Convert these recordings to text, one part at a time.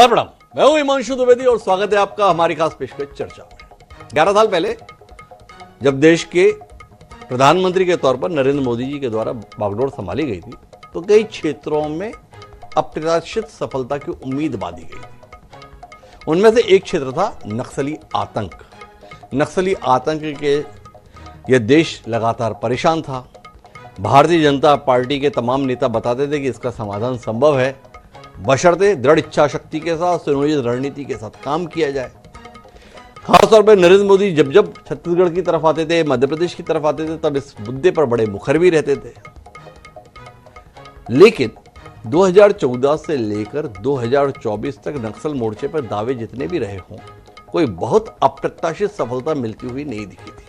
प्रणाम, मैं हूं हिमांशु द्विवेदी और स्वागत है आपका हमारी खास पेशकश चर्चा में। 11 साल पहले जब देश के प्रधानमंत्री के तौर पर नरेंद्र मोदी जी के द्वारा बागडोर संभाली गई थी तो कई क्षेत्रों में अप्रत्याशित सफलता की उम्मीद बांधी गई थी। उनमें से एक क्षेत्र था नक्सली आतंक। नक्सली आतंक के यह देश लगातार परेशान था। भारतीय जनता पार्टी के तमाम नेता बताते थे कि इसका समाधान संभव है, बशर्ते दृढ़ इच्छा शक्ति के साथ सुनियोजित रणनीति के साथ काम किया जाए। खासतौर पर नरेंद्र मोदी जब जब छत्तीसगढ़ की तरफ आते थे, मध्य प्रदेश की तरफ आते थे, तब इस मुद्दे पर बड़े मुखर भी रहते थे। लेकिन 2014 से लेकर 2024 तक नक्सल मोर्चे पर दावे जितने भी रहे हों, कोई बहुत अप्रत्याशित सफलता मिलती हुई नहीं दिखी थी।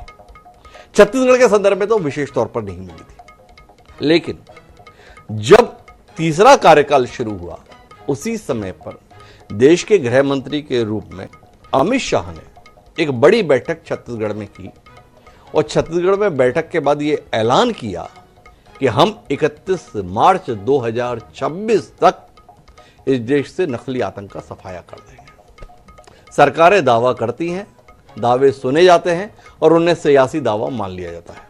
छत्तीसगढ़ के संदर्भ में तो विशेष तौर पर नहीं मिली थी। लेकिन जब तीसरा कार्यकाल शुरू हुआ, उसी समय पर देश के गृह मंत्री के रूप में अमित शाह ने एक बड़ी बैठक छत्तीसगढ़ में की और छत्तीसगढ़ में बैठक के बाद यह ऐलान किया कि हम 31 मार्च 2026 तक इस देश से नक्सली आतंक का सफाया कर देंगे। सरकारें दावा करती हैं, दावे सुने जाते हैं और उन्हें सियासी दावा मान लिया जाता है।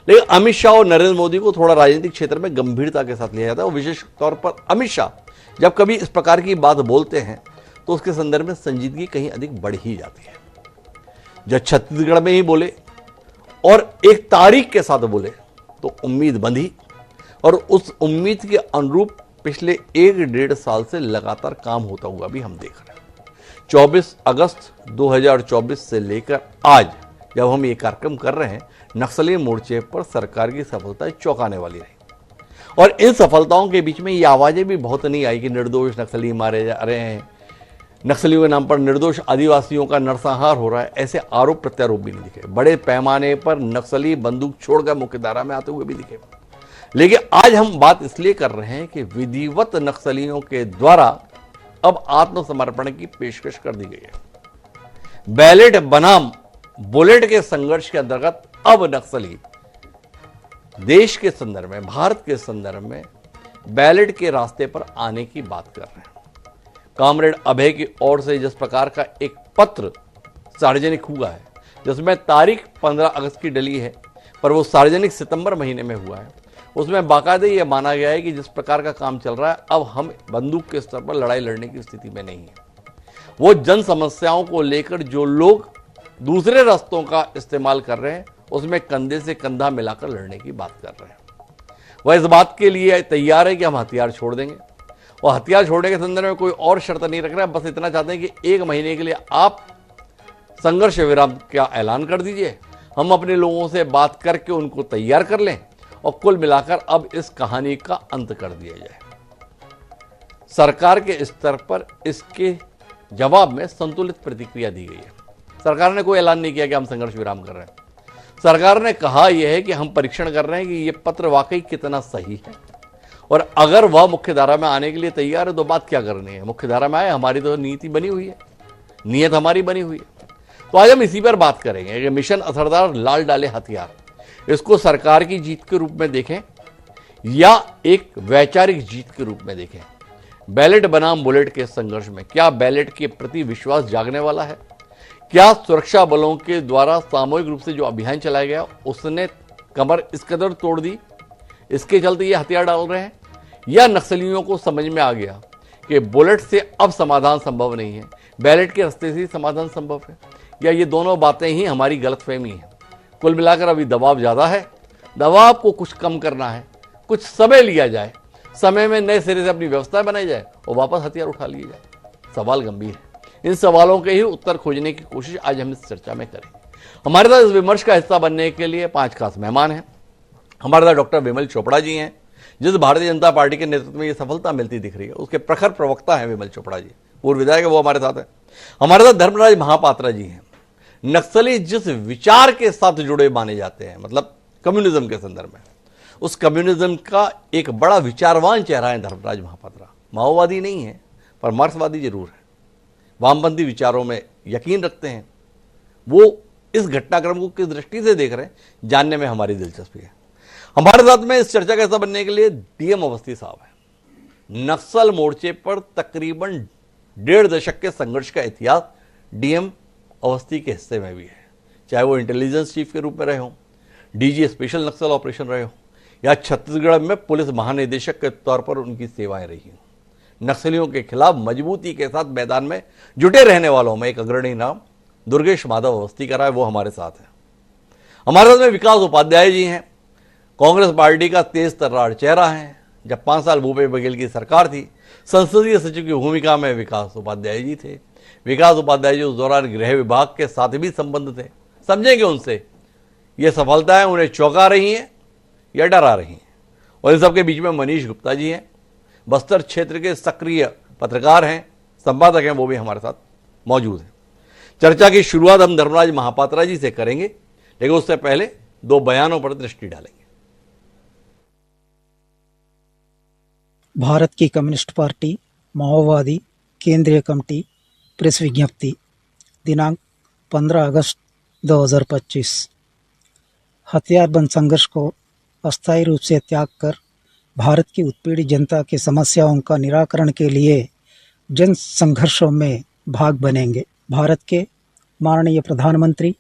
लेकिन अमित शाह और नरेंद्र मोदी को थोड़ा राजनीतिक क्षेत्र में गंभीरता के साथ लिया जाता है और विशेष तौर पर अमित शाह जब कभी इस प्रकार की बात बोलते हैं तो उसके संदर्भ में संजीदगी कहीं अधिक बढ़ ही जाती है। जब छत्तीसगढ़ में ही बोले और एक तारीख के साथ बोले तो उम्मीद बंधी और उस उम्मीद के अनुरूप पिछले 1-1.5 साल से लगातार काम होता हुआ भी हम देख रहे हैं। 24 अगस्त 2024 से लेकर आज जब हम ये कार्यक्रम कर रहे हैं, नक्सली मोर्चे पर सरकार की सफलताएं चौंकाने वाली रही और इन सफलताओं के बीच में ये आवाजें भी बहुत नहीं आई कि निर्दोष नक्सली मारे जा रहे हैं, नक्सलियों के नाम पर निर्दोष आदिवासियों का नरसंहार हो रहा है। ऐसे आरोप प्रत्यारोप भी नहीं दिखे। बड़े पैमाने पर नक्सली बंदूक छोड़कर मुख्यधारा में आते हुए भी दिखे। लेकिन आज हम बात इसलिए कर रहे हैं कि विधिवत नक्सलियों के द्वारा अब आत्मसमर्पण की पेशकश कर दी गई है। बैलेट बनाम बुलेट के संघर्ष के अंतर्गत अब नक्सली देश के संदर्भ में, भारत के संदर्भ में बैलेट के रास्ते पर आने की बात कर रहे हैं। कॉमरेड अभय की ओर से जिस प्रकार का एक पत्र सार्वजनिक हुआ है, जिसमें तारीख 15 अगस्त की डली है पर वो सार्वजनिक सितंबर महीने में हुआ है, उसमें बाकायदे ये माना गया है कि जिस प्रकार का काम चल रहा है अब हम बंदूक के स्तर पर लड़ाई लड़ने की स्थिति में नहीं है। वो जन समस्याओं को लेकर जो लोग दूसरे रास्तों का इस्तेमाल कर रहे हैं उसमें कंधे से कंधा मिलाकर लड़ने की बात कर रहे हैं। वह इस बात के लिए तैयार है कि हम हथियार छोड़ देंगे और हथियार छोड़ने के संदर्भ में कोई और शर्त नहीं रख रहा है। बस इतना चाहते हैं कि 1 महीने के लिए आप संघर्ष विराम का ऐलान कर दीजिए, हम अपने लोगों से बात करके उनको तैयार कर लें और कुल मिलाकर अब इस कहानी का अंत कर दिया जाए। सरकार के स्तर पर इसके जवाब में संतुलित प्रतिक्रिया दी गई है। सरकार ने कोई ऐलान नहीं किया कि हम संघर्ष विराम कर रहे हैं। सरकार ने कहा यह है कि हम परीक्षण कर रहे हैं कि यह पत्र वाकई कितना सही है और अगर वह मुख्यधारा में आने के लिए तैयार है तो बात क्या करनी है, मुख्यधारा में आए, हमारी तो नीति बनी हुई है, नीयत हमारी बनी हुई है। तो आज हम इसी पर बात करेंगे कि मिशन असरदार लाल डाले हथियार, इसको सरकार की जीत के रूप में देखें या एक वैचारिक जीत के रूप में देखें। बैलेट बनाम बुलेट के संघर्ष में क्या बैलेट के प्रति विश्वास जागने वाला है? क्या सुरक्षा बलों के द्वारा सामूहिक रूप से जो अभियान चलाया गया उसने कमर इस कदर तोड़ दी, इसके चलते ये हथियार डाल रहे हैं? या नक्सलियों को समझ में आ गया कि बुलेट से अब समाधान संभव नहीं है, बैलेट के रास्ते से ही समाधान संभव है? या ये दोनों बातें ही हमारी गलतफहमी है? कुल मिलाकर अभी दबाव ज्यादा है, दबाव को कुछ कम करना है, कुछ समय लिया जाए, समय में नए सिरे से अपनी व्यवस्था बनाई जाए और वापस हथियार उठा लिए जाए। सवाल गंभीर है। इन सवालों के ही उत्तर खोजने की कोशिश आज हम इस चर्चा में करेंगे। हमारे साथ इस विमर्श का हिस्सा बनने के लिए 5 खास मेहमान हैं। हमारे साथ डॉक्टर विमल चोपड़ा जी हैं, जिस भारतीय जनता पार्टी के नेतृत्व में ये सफलता मिलती दिख रही है उसके प्रखर प्रवक्ता हैं विमल चोपड़ा जी, पूर्व विधायक है, वो हमारे साथ है। हमारे साथ धर्मराज महापात्रा जी हैं। नक्सली जिस विचार के साथ जुड़े माने जाते हैं, मतलब कम्युनिज्म के संदर्भ में, उस कम्युनिज्म का एक बड़ा विचारवान चेहरा है धर्मराज महापात्रा। माओवादी नहीं है पर मार्क्सवादी जरूर है, वामपंथी विचारों में यकीन रखते हैं। वो इस घटनाक्रम को किस दृष्टि से देख रहे हैं जानने में हमारी दिलचस्पी है। हमारे साथ में इस चर्चा का हिस्सा बनने के लिए डीएम अवस्थी साहब हैं। नक्सल मोर्चे पर तकरीबन डेढ़ दशक के संघर्ष का इतिहास डीएम अवस्थी के हिस्से में भी है, चाहे वो इंटेलिजेंस चीफ के रूप में रहे हों, डीजी स्पेशल नक्सल ऑपरेशन रहे हों, या छत्तीसगढ़ में पुलिस महानिदेशक के तौर पर उनकी सेवाएं रही हैं। नक्सलियों के खिलाफ मजबूती के साथ मैदान में जुटे रहने वालों में एक अग्रणी नाम दुर्गेश माधव अवस्थी का रहा है, वो हमारे साथ है। हमारे साथ में विकास उपाध्याय जी हैं, कांग्रेस पार्टी का तेज तर्रार चेहरा है। जब 5 साल भूपेश बघेल की सरकार थी, संसदीय सचिव की भूमिका में विकास उपाध्याय जी थे। विकास उपाध्याय जी उस दौरान गृह विभाग के साथ भी संबंध थे। समझेंगे उनसे ये सफलताएं उन्हें चौंका रही हैं या डरा रही हैं। और इन सबके बीच में मनीष गुप्ता जी हैं, बस्तर क्षेत्र के सक्रिय पत्रकार हैं, संपादक हैं, वो भी हमारे साथ मौजूद हैं। चर्चा की शुरुआत हम धर्मराज महापात्रा जी से करेंगे, लेकिन उससे पहले 2 बयानों पर दृष्टि डालेंगे। भारत की कम्युनिस्ट पार्टी माओवादी केंद्रीय कमेटी प्रेस विज्ञप्ति दिनांक 15 अगस्त 2025। हथियारबंद संघर्ष को अस्थायी रूप से त्याग कर भारत की उत्पीड़ित जनता की समस्याओं का निराकरण के लिए जन संघर्षों में भाग बनेंगे। भारत के माननीय प्रधानमंत्री,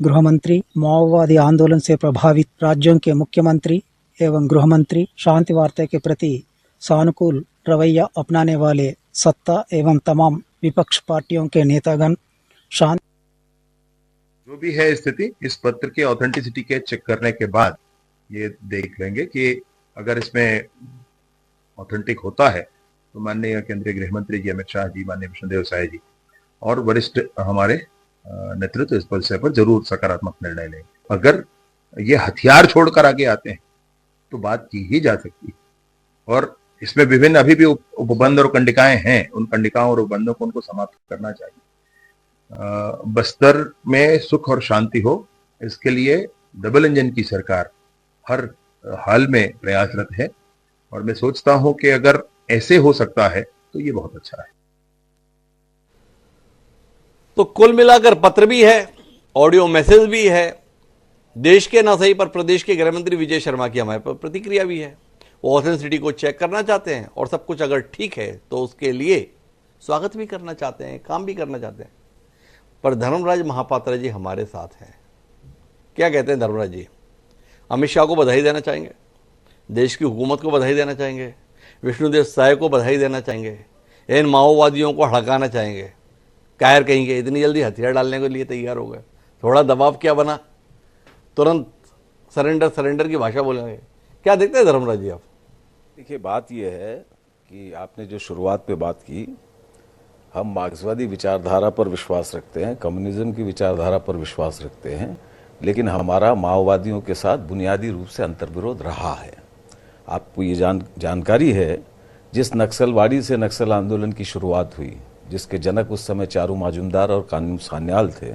गृहमंत्री, माओवादी आंदोलन से प्रभावित राज्यों के मुख्यमंत्री एवं गृहमंत्री शांति वार्ता के प्रति सानुकूल रवैया अपनाने वाले सत्ता एवं तमाम विपक्ष पार्टियों के नेतागण शांति जो भी है स्थिति, इस पत्र के ऑथेंटिसिटी के चेक करने के बाद ये देख लेंगे कि अगर इसमें ऑथेंटिक होता है तो माननीय केंद्रीय गृह मंत्री जी अमित शाह जी, माननीय विष्णुदेव साय जी और वरिष्ठ हमारे नेतृत्व इस विषय पर जरूर सकारात्मक निर्णय लेंगे। अगर ये हथियार छोड़कर आगे आते हैं तो बात की ही जा सकती है। और इसमें विभिन्न अभी भी उपबंध और कंडिकाएं हैं, उन कंडिकाओं और उपबंधों को उनको समाप्त करना चाहिए। बस्तर में सुख और शांति हो, इसके लिए डबल इंजन की सरकार हर हाल में प्रयासरत है और मैं सोचता हूं कि अगर ऐसे हो सकता है तो ये बहुत अच्छा है। तो कुल मिलाकर पत्र भी है, ऑडियो मैसेज भी है, देश के ना सही पर प्रदेश के गृह मंत्री विजय शर्मा की हमारे पर प्रतिक्रिया भी है। वो ऑथेंटिसिटी को चेक करना चाहते हैं और सब कुछ अगर ठीक है तो उसके लिए स्वागत भी करना चाहते हैं, काम भी करना चाहते हैं। पर धर्मराज महापात्रा जी हमारे साथ हैं। क्या कहते हैं धर्मराज जी? अमित शाह को बधाई देना चाहेंगे, देश की हुकूमत को बधाई देना चाहेंगे, विष्णुदेव साय को बधाई देना चाहेंगे, इन माओवादियों को हड़काना चाहेंगे। कायर कहेंगे इतनी जल्दी हथियार डालने के लिए तैयार हो गए, थोड़ा दबाव क्या बना, तुरंत सरेंडर की भाषा बोलेंगे। क्या देखते हैं धर्मराज जी आप? देखिए, बात यह है कि आपने जो शुरुआत पे बात की, हम मार्क्सवादी विचारधारा पर विश्वास रखते हैं, कम्युनिज्म की विचारधारा पर विश्वास रखते हैं, लेकिन हमारा माओवादियों के साथ बुनियादी रूप से अंतर्विरोध रहा है। आपको ये जानकारी है, जिस नक्सलवाड़ी से नक्सल आंदोलन की शुरुआत हुई, जिसके जनक उस समय चारू माजुमदार और कानून सान्याल थे,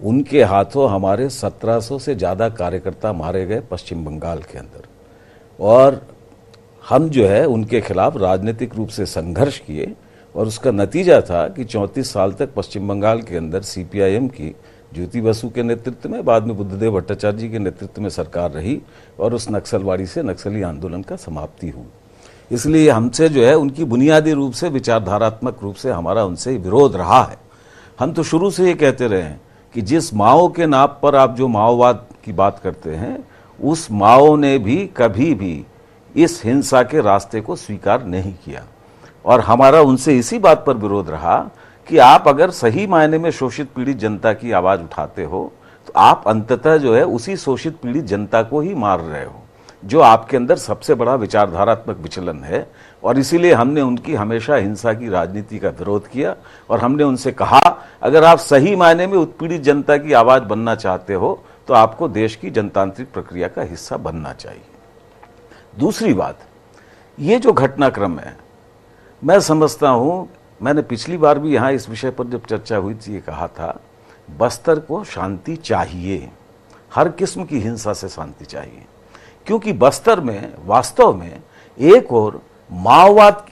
उनके हाथों हमारे 1700 से ज़्यादा कार्यकर्ता मारे गए पश्चिम बंगाल के अंदर। और हम जो है उनके खिलाफ राजनीतिक रूप से संघर्ष किए और उसका नतीजा था कि 34 साल तक पश्चिम बंगाल के अंदर सीपीआईएम की ज्योति बसु के नेतृत्व में, बाद में बुद्धदेव भट्टाचार्य जी के नेतृत्व में सरकार रही और उस नक्सलवाड़ी से नक्सली आंदोलन का समाप्ति हुई। इसलिए हमसे जो है उनकी बुनियादी रूप से विचारधारात्मक रूप से हमारा उनसे विरोध रहा है। हम तो शुरू से ये कहते रहे हैं कि जिस माओ के नाम पर आप जो माओवाद की बात करते हैं, उस माओ ने भी कभी भी इस हिंसा के रास्ते को स्वीकार नहीं किया। और हमारा उनसे इसी बात पर विरोध रहा कि आप अगर सही मायने में शोषित पीड़ित जनता की आवाज़ उठाते हो तो आप अंततः जो है उसी शोषित पीड़ित जनता को ही मार रहे हो, जो आपके अंदर सबसे बड़ा विचारधारात्मक विचलन है। और इसीलिए हमने उनकी हमेशा हिंसा की राजनीति का विरोध किया और हमने उनसे कहा, अगर आप सही मायने में उत्पीड़ित जनता की आवाज़ बनना चाहते हो तो आपको देश की जनतांत्रिक प्रक्रिया का हिस्सा बनना चाहिए। दूसरी बात, ये जो घटनाक्रम है, मैं समझता हूँ, मैंने पिछली बार भी यहाँ इस विषय पर जब चर्चा हुई थी ये कहा था, बस्तर को शांति चाहिए, हर किस्म की हिंसा से शांति चाहिए। क्योंकि बस्तर में वास्तव में एक और माओवाद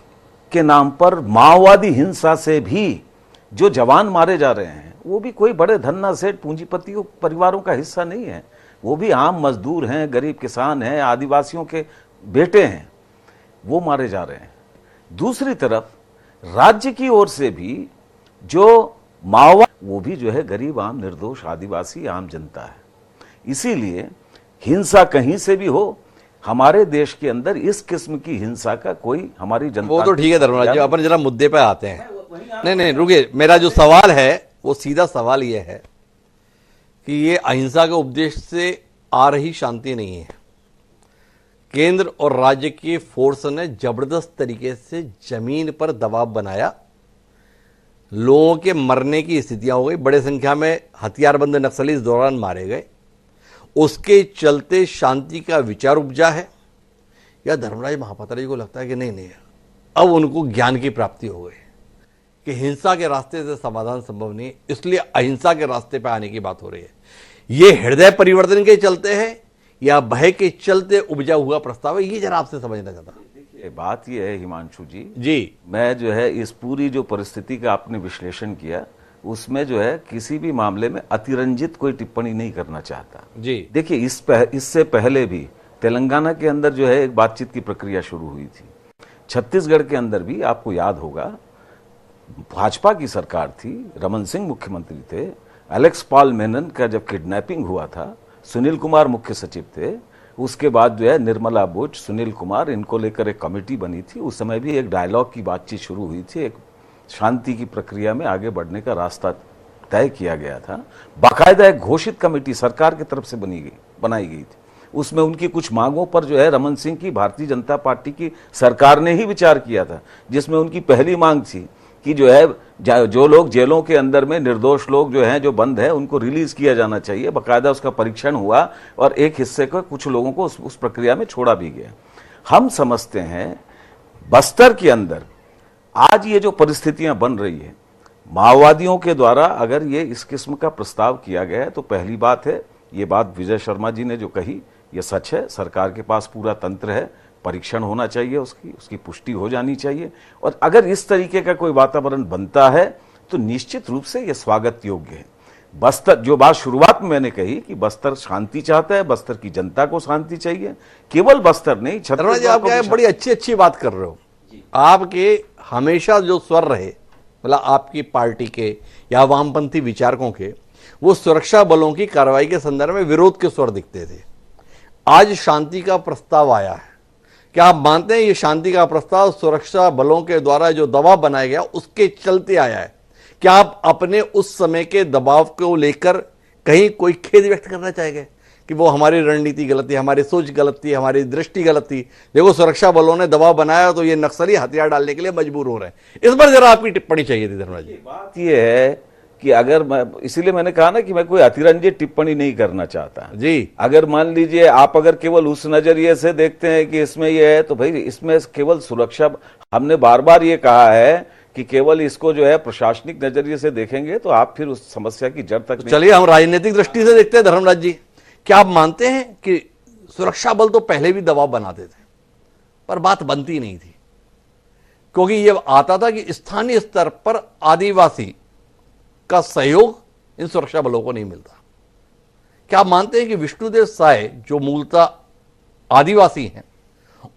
के नाम पर माओवादी हिंसा से भी जो जवान मारे जा रहे हैं वो भी कोई बड़े धन्ना सेठ पूंजीपतियों परिवारों का हिस्सा नहीं है, वो भी आम मजदूर हैं, गरीब किसान हैं, आदिवासियों के बेटे हैं, वो मारे जा रहे हैं। दूसरी तरफ राज्य की ओर से भी जो माओवादी, वो भी जो है गरीब, आम, निर्दोष, आदिवासी, आम जनता है। इसीलिए हिंसा कहीं से भी हो, हमारे देश के अंदर इस किस्म की हिंसा का कोई हमारी जनता, वो तो ठीक है धर्मराज जी, अपन जरा मुद्दे पे आते हैं। नहीं रुकिए, मेरा जो सवाल है वो सीधा सवाल ये है कि ये अहिंसा के उपदेश से आ रही शांति नहीं है। केंद्र और राज्य की फोर्स ने जबरदस्त तरीके से जमीन पर दबाव बनाया, लोगों के मरने की स्थितियां हो गई, बड़े संख्या में हथियारबंद नक्सली इस दौरान मारे गए, उसके चलते शांति का विचार उपजा है। या धर्मराज महापात्रा जी को लगता है कि नहीं अब उनको ज्ञान की प्राप्ति हो गई कि हिंसा के रास्ते से समाधान संभव नहीं, इसलिए अहिंसा के रास्ते पर आने की बात हो रही है। ये हृदय परिवर्तन के चलते है या भय के चलते उपजा हुआ प्रस्ताव है, ये जरा आपसे समझना चाहता हूं। देखिए, बात ये है हिमांशु जी, मैं जो है इस पूरी जो परिस्थिति का आपने विश्लेषण किया, उसमें जो है किसी भी मामले में अतिरंजित कोई टिप्पणी नहीं करना चाहता जी। देखिए, इससे पहले भी तेलंगाना के अंदर जो है एक बातचीत की प्रक्रिया शुरू हुई थी। छत्तीसगढ़ के अंदर भी आपको याद होगा, भाजपा की सरकार थी, रमन सिंह मुख्यमंत्री थे, एलेक्स पॉल मेनन का जब किडनैपिंग हुआ था, सुनील कुमार मुख्य सचिव थे, उसके बाद जो है निर्मला बुच, सुनील कुमार, इनको लेकर एक कमेटी बनी थी। उस समय भी एक डायलॉग की बातचीत शुरू हुई थी, एक शांति की प्रक्रिया में आगे बढ़ने का रास्ता तय किया गया था। बाकायदा एक घोषित कमेटी सरकार की तरफ से बनाई गई थी। उसमें उनकी कुछ मांगों पर जो है रमन सिंह की भारतीय जनता पार्टी की सरकार ने ही विचार किया था, जिसमें उनकी पहली मांग थी कि जो है जो लोग जेलों के अंदर में निर्दोष लोग जो हैं, जो बंद हैं, उनको रिलीज किया जाना चाहिए। बाकायदा उसका परीक्षण हुआ और एक हिस्से को, कुछ लोगों को उस प्रक्रिया में छोड़ा भी गया। हम समझते हैं बस्तर के अंदर आज ये जो परिस्थितियां बन रही है, माओवादियों के द्वारा अगर ये इस किस्म का प्रस्ताव किया गया है, तो पहली बात है, ये बात विजय शर्मा जी ने जो कही ये सच है। सरकार के पास पूरा तंत्र है, परीक्षण होना चाहिए, उसकी पुष्टि हो जानी चाहिए। और अगर इस तरीके का कोई वातावरण बनता है तो निश्चित रूप से यह स्वागत योग्य है। बस्तर, जो बात शुरुआत में मैंने कही कि बस्तर शांति चाहता है, बस्तर की जनता को शांति चाहिए, केवल बस्तर नहीं, छत्तीसगढ़ आप क्या बड़ी अच्छी बात कर रहे हो। आपके हमेशा जो स्वर रहे, मतलब आपकी पार्टी के या वामपंथी विचारकों के, वो सुरक्षा बलों की कार्रवाई के संदर्भ में विरोध के स्वर दिखते थे। आज शांति का प्रस्ताव आया है, क्या आप मानते हैं ये शांति का प्रस्ताव सुरक्षा बलों के द्वारा जो दबाव बनाया गया उसके चलते आया है? क्या आप अपने उस समय के दबाव को लेकर कहीं कोई खेद व्यक्त करना चाहेंगे कि वो हमारी रणनीति गलत थी, हमारी सोच गलत थी, हमारी दृष्टि गलत थी? देखो, सुरक्षा बलों ने दबाव बनाया तो ये नक्सली हथियार डालने के लिए मजबूर हो रहे हैं। इस पर जरा आपकी टिप्पणी चाहिए थी धर्मराज जी। बात ये है कि अगर मैं, इसीलिए मैंने कहा ना कि मैं कोई अतिरंजित टिप्पणी नहीं करना चाहता जी। अगर मान लीजिए आप अगर केवल उस नजरिए से देखते हैं कि इसमें ये है, तो भाई इसमें केवल सुरक्षा, हमने बार बार ये कहा है कि केवल इसको जो है प्रशासनिक नजरिए से देखेंगे तो आप फिर उस समस्या की जड़ तक नहीं। चलिए हम राजनीतिक दृष्टि से देखते हैं धर्मराज जी, क्या आप मानते हैं कि सुरक्षा बल तो पहले भी दबाव बनाते थे पर बात बनती नहीं थी, क्योंकि यह आता था कि स्थानीय स्तर पर आदिवासी का सहयोग इन सुरक्षा बलों को नहीं मिलता? क्या आप मानते हैं कि विष्णुदेव साय जो मूलतः आदिवासी हैं,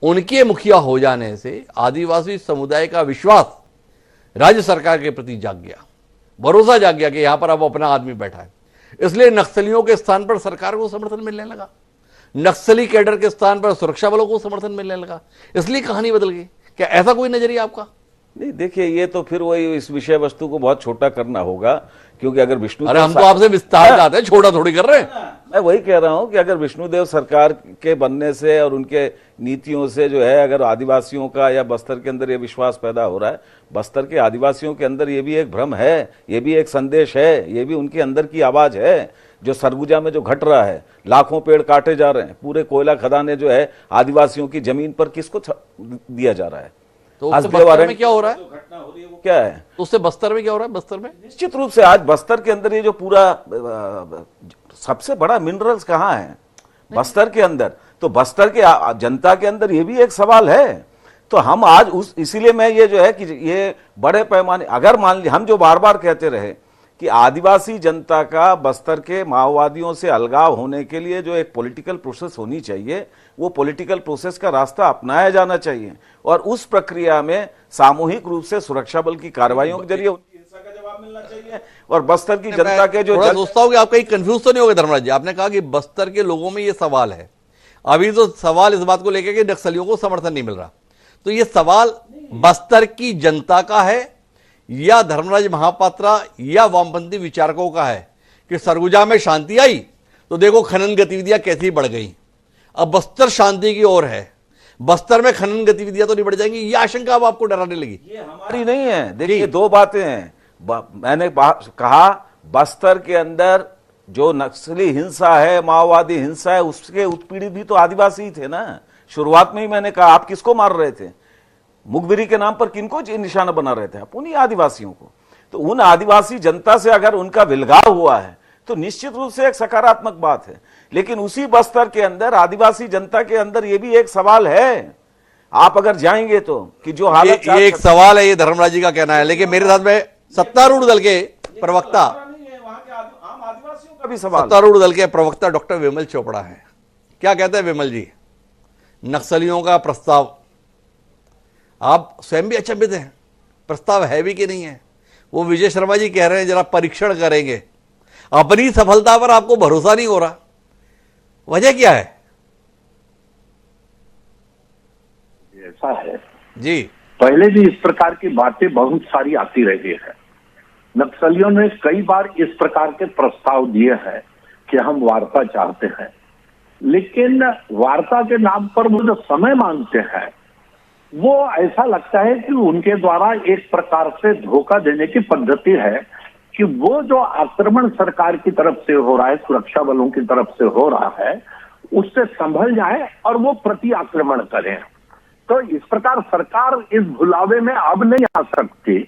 उनके मुखिया हो जाने से आदिवासी समुदाय का विश्वास राज्य सरकार के प्रति जाग गया, भरोसा जाग गया कि यहां पर अब अपना आदमी बैठा है, इसलिए नक्सलियों के स्थान पर सरकार को समर्थन मिलने लगा, नक्सली कैडर के स्थान पर सुरक्षा बलों को समर्थन मिलने लगा, इसलिए कहानी बदल गई। क्या ऐसा कोई नजरिया आपका? नहीं, देखिए, ये तो फिर वही इस विषय वस्तु को बहुत छोटा करना होगा, क्योंकि अगर विष्णु, अरे हम तो आपसे विस्तार चाहते हैं, छोटा थोड़ी कर रहे हैं। मैं वही कह रहा हूं कि अगर विष्णुदेव सरकार के बनने से और उनके नीतियों से जो है अगर आदिवासियों का या बस्तर के अंदर ये विश्वास पैदा हो रहा है, बस्तर के आदिवासियों के अंदर ये भी एक भ्रम है, ये भी एक संदेश है, ये भी उनके अंदर की आवाज है। जो सरगुजा में जो घट रहा है, लाखों पेड़ काटे जा रहे हैं, पूरे कोयला खदानें जो है आदिवासियों की जमीन पर किसको दिया जा रहा है? तो उससे बस्तर में क्या हो रहा है? घटना हो रही है वो क्या है? तो उससे बस्तर में क्या हो रहा है? बस्तर में निश्चित रूप से आज बस्तर के अंदर ये जो पूरा सबसे बड़ा मिनरल्स कहाँ है बस्तर के अंदर, तो बस्तर के जनता के अंदर ये भी एक सवाल है। तो हम आज इसीलिए मैं ये जो है कि ये बड़े पैमाने, अगर मान ली हम जो बार बार कहते रहे कि आदिवासी जनता का बस्तर के माओवादियों से अलगाव होने के लिए जो एक पॉलिटिकल प्रोसेस होनी चाहिए, वो पॉलिटिकल प्रोसेस का रास्ता अपनाया जाना चाहिए और उस प्रक्रिया में सामूहिक रूप से सुरक्षा बल की कार्रवाइयों के जरिए उनकी हिंसा का जवाब मिलना चाहिए। और बस्तर की जनता के जो सोचता हूं कि आप कहीं कंफ्यूज तो नहीं हो गए धर्मराज जी। आपने कहा कि बस्तर के लोगों में ये सवाल है, अभी तो सवाल इस बात को लेकर कि नक्सलियों को समर्थन नहीं मिल रहा, तो ये सवाल बस्तर की जनता का है या धर्मराज महापात्रा या वामपंथी विचारकों का है कि सरगुजा में शांति आई तो देखो खनन गतिविधियां कैसी बढ़ गई, अब बस्तर शांति की ओर है, बस्तर में खनन गतिविधियां तो नहीं बढ़ जाएंगी, ये आशंका अब आपको डराने लगी? ये हमारी नहीं है। देखिए, दो बातें हैं। मैंने कहा बस्तर के अंदर जो नक्सली हिंसा है, माओवादी हिंसा है, उसके उत्पीड़ित भी तो आदिवासी थे ना। शुरुआत में ही मैंने कहा, आप किसको मार रहे थे? मुखबिरी के नाम पर किनको निशाना बना रहे थे? आप उन्हीं आदिवासियों को। तो उन आदिवासी जनता से अगर उनका विलगाव हुआ है तो निश्चित रूप से एक सकारात्मक बात है। लेकिन उसी बस्तर के अंदर आदिवासी जनता के अंदर यह भी एक सवाल है, आप अगर जाएंगे तो, कि जो हालत ये एक सवाल है, ये धर्मराज जी का कहना है। लेकिन मेरे साथ में सत्तारूढ़ दल के प्रवक्ता, आदिवासियों का भी सवाल, सत्तारूढ़ दल के प्रवक्ता डॉक्टर विमल चोपड़ा है। क्या कहते हैं विमल जी? नक्सलियों का प्रस्ताव, आप स्वयं भी अचंभित हैं, प्रस्ताव है भी कि नहीं है? वो विजय शर्मा जी कह रहे हैं जरा परीक्षण करेंगे, अपनी सफलता पर आपको भरोसा नहीं हो रहा, वजह क्या है? ऐसा है जी, पहले भी इस प्रकार की बातें बहुत सारी आती रही है। नक्सलियों ने कई बार इस प्रकार के प्रस्ताव दिए हैं कि हम वार्ता चाहते हैं, लेकिन वार्ता के नाम पर वो जो समय मांगते हैं, वो ऐसा लगता है कि उनके द्वारा एक प्रकार से धोखा देने की पद्धति है कि वो जो आक्रमण सरकार की तरफ से हो रहा है, सुरक्षा बलों की तरफ से हो रहा है, उससे संभल जाए और वो प्रति आक्रमण करें। तो इस प्रकार सरकार इस भुलावे में अब नहीं आ सकती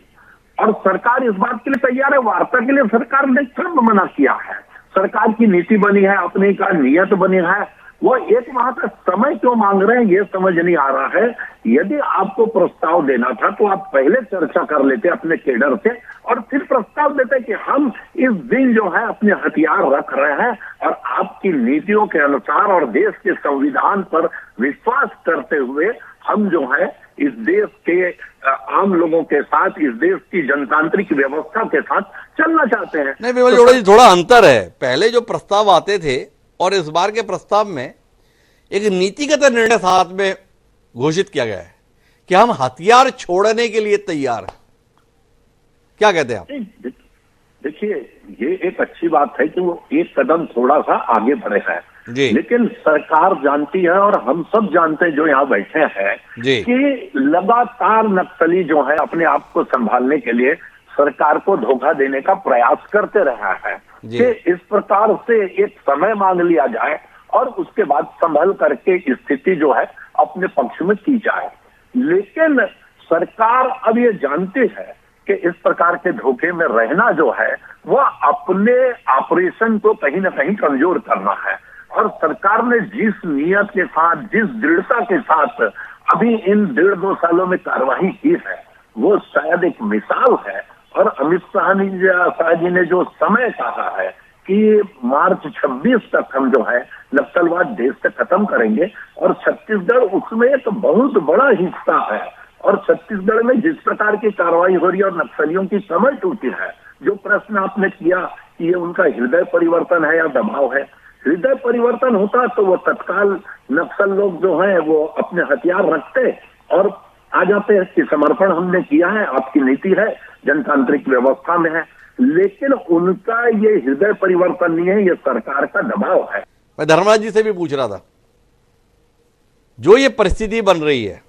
और सरकार इस बात के लिए तैयार है। वार्ता के लिए सरकार ने कब मना किया है? सरकार की नीति बनी है, अपनी का नियत बनी है, वो एक माह का समय क्यों मांग रहे हैं ये समझ नहीं आ रहा है। यदि आपको प्रस्ताव देना था तो आप पहले चर्चा कर लेते अपने केडर से और फिर प्रस्ताव देते कि हम इस दिन जो है अपने हथियार रख रहे हैं और आपकी नीतियों के अनुसार और देश के संविधान पर विश्वास करते हुए हम जो है इस देश के आम लोगों के साथ, इस देश की जनतांत्रिक व्यवस्था के साथ चलना चाहते हैं। नहीं विमल जोड़ा जी, थोड़ा अंतर है। पहले जो प्रस्ताव आते थे और इस बार के प्रस्ताव में एक नीतिगत निर्णय साथ में घोषित किया गया है कि हम हथियार छोड़ने के लिए तैयार हैं। क्या कहते हैं आप? देखिए, ये एक अच्छी बात है कि वो एक कदम थोड़ा सा आगे बढ़े हैं, लेकिन सरकार जानती है और हम सब जानते हैं जो यहाँ बैठे हैं कि लगातार नक्सली जो है अपने आप को संभालने के लिए सरकार को धोखा देने का प्रयास करते रहा है कि इस प्रकार से एक समय मांग लिया जाए और उसके बाद संभल करके स्थिति जो है अपने पक्ष में की जाए। लेकिन सरकार अब ये जानती है कि इस प्रकार के धोखे में रहना जो है वो अपने ऑपरेशन को कहीं ना कहीं कमजोर करना है और सरकार ने जिस नियत के साथ, जिस दृढ़ता के साथ अभी इन 1.5-2 सालों में कार्रवाई की है वो शायद एक मिसाल है। और अमित शाह जी ने जो समय कहा है कि मार्च 26 तक हम जो है नक्सलवाद देश से खत्म करेंगे और छत्तीसगढ़ उसमें एक बहुत बड़ा हिस्सा है और छत्तीसगढ़ में जिस प्रकार की कार्रवाई हो रही है और नक्सलियों की समझ टूटी है, जो प्रश्न आपने किया कि ये उनका हृदय परिवर्तन है या दबाव है, हृदय परिवर्तन होता तो वो तत्काल नक्सल लोग जो हैं वो अपने हथियार रखते और आ जाते हैं कि समर्पण हमने किया है, आपकी नीति है, जनतांत्रिक व्यवस्था में है। लेकिन उनका ये हृदय परिवर्तन नहीं है, ये सरकार का दबाव है। मैं धर्मराज जी से भी पूछ रहा था, जो ये परिस्थिति बन रही है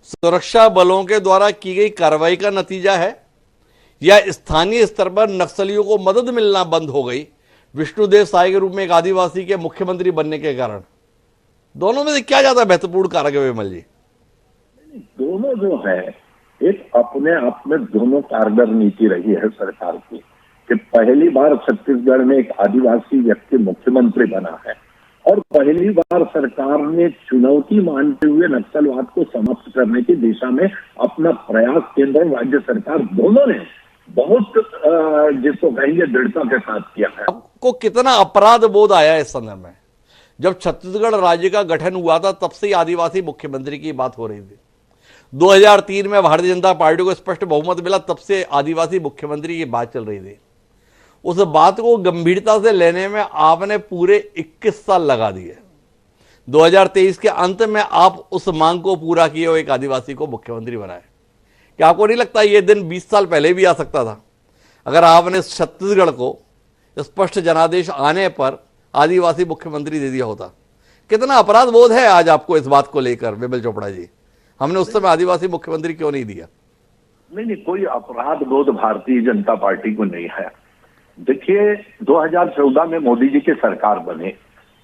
सुरक्षा बलों के द्वारा की गई कार्रवाई का नतीजा है या स्थानीय स्तर पर नक्सलियों को मदद मिलना बंद हो गई विष्णुदेव साय के रूप में एक आदिवासी के मुख्यमंत्री बनने के कारण? दोनों में से क्या ज्यादा महत्वपूर्ण कारक है विमल जी? दोनों जो है एक अपने आप में दोनों कारगर नीति रही है सरकार की कि पहली बार छत्तीसगढ़ में एक आदिवासी व्यक्ति मुख्यमंत्री बना है और पहली बार सरकार ने चुनौती मानते हुए नक्सलवाद को समाप्त करने की दिशा में अपना प्रयास केंद्र और राज्य सरकार दोनों ने बहुत जिसको कहेंगे दृढ़ता के साथ किया है। आपको कितना अपराध बोध आया इस संदर्भ में? जब छत्तीसगढ़ राज्य का गठन हुआ था तब से ही आदिवासी मुख्यमंत्री की बात हो रही थी। 2003 में भारतीय जनता पार्टी को स्पष्ट बहुमत मिला, तब से आदिवासी मुख्यमंत्री की बात चल रही थी। उस बात को गंभीरता से लेने में आपने पूरे 21 साल लगा दिए। 2023 के अंत में आप उस मांग को पूरा किए और एक आदिवासी को मुख्यमंत्री बनाए। क्या आपको नहीं लगता यह दिन 20 साल पहले भी आ सकता था, अगर आपने छत्तीसगढ़ को स्पष्ट जनादेश आने पर आदिवासी मुख्यमंत्री दे दिया होता? कितना अपराध बोध है आज आपको इस बात को लेकर विमल चोपड़ा जी? हमने उस समय आदिवासी मुख्यमंत्री क्यों नहीं दिया? नहीं, कोई अपराध बोध भारतीय जनता पार्टी को नहीं है। देखिए, 2014 में मोदी जी की सरकार बने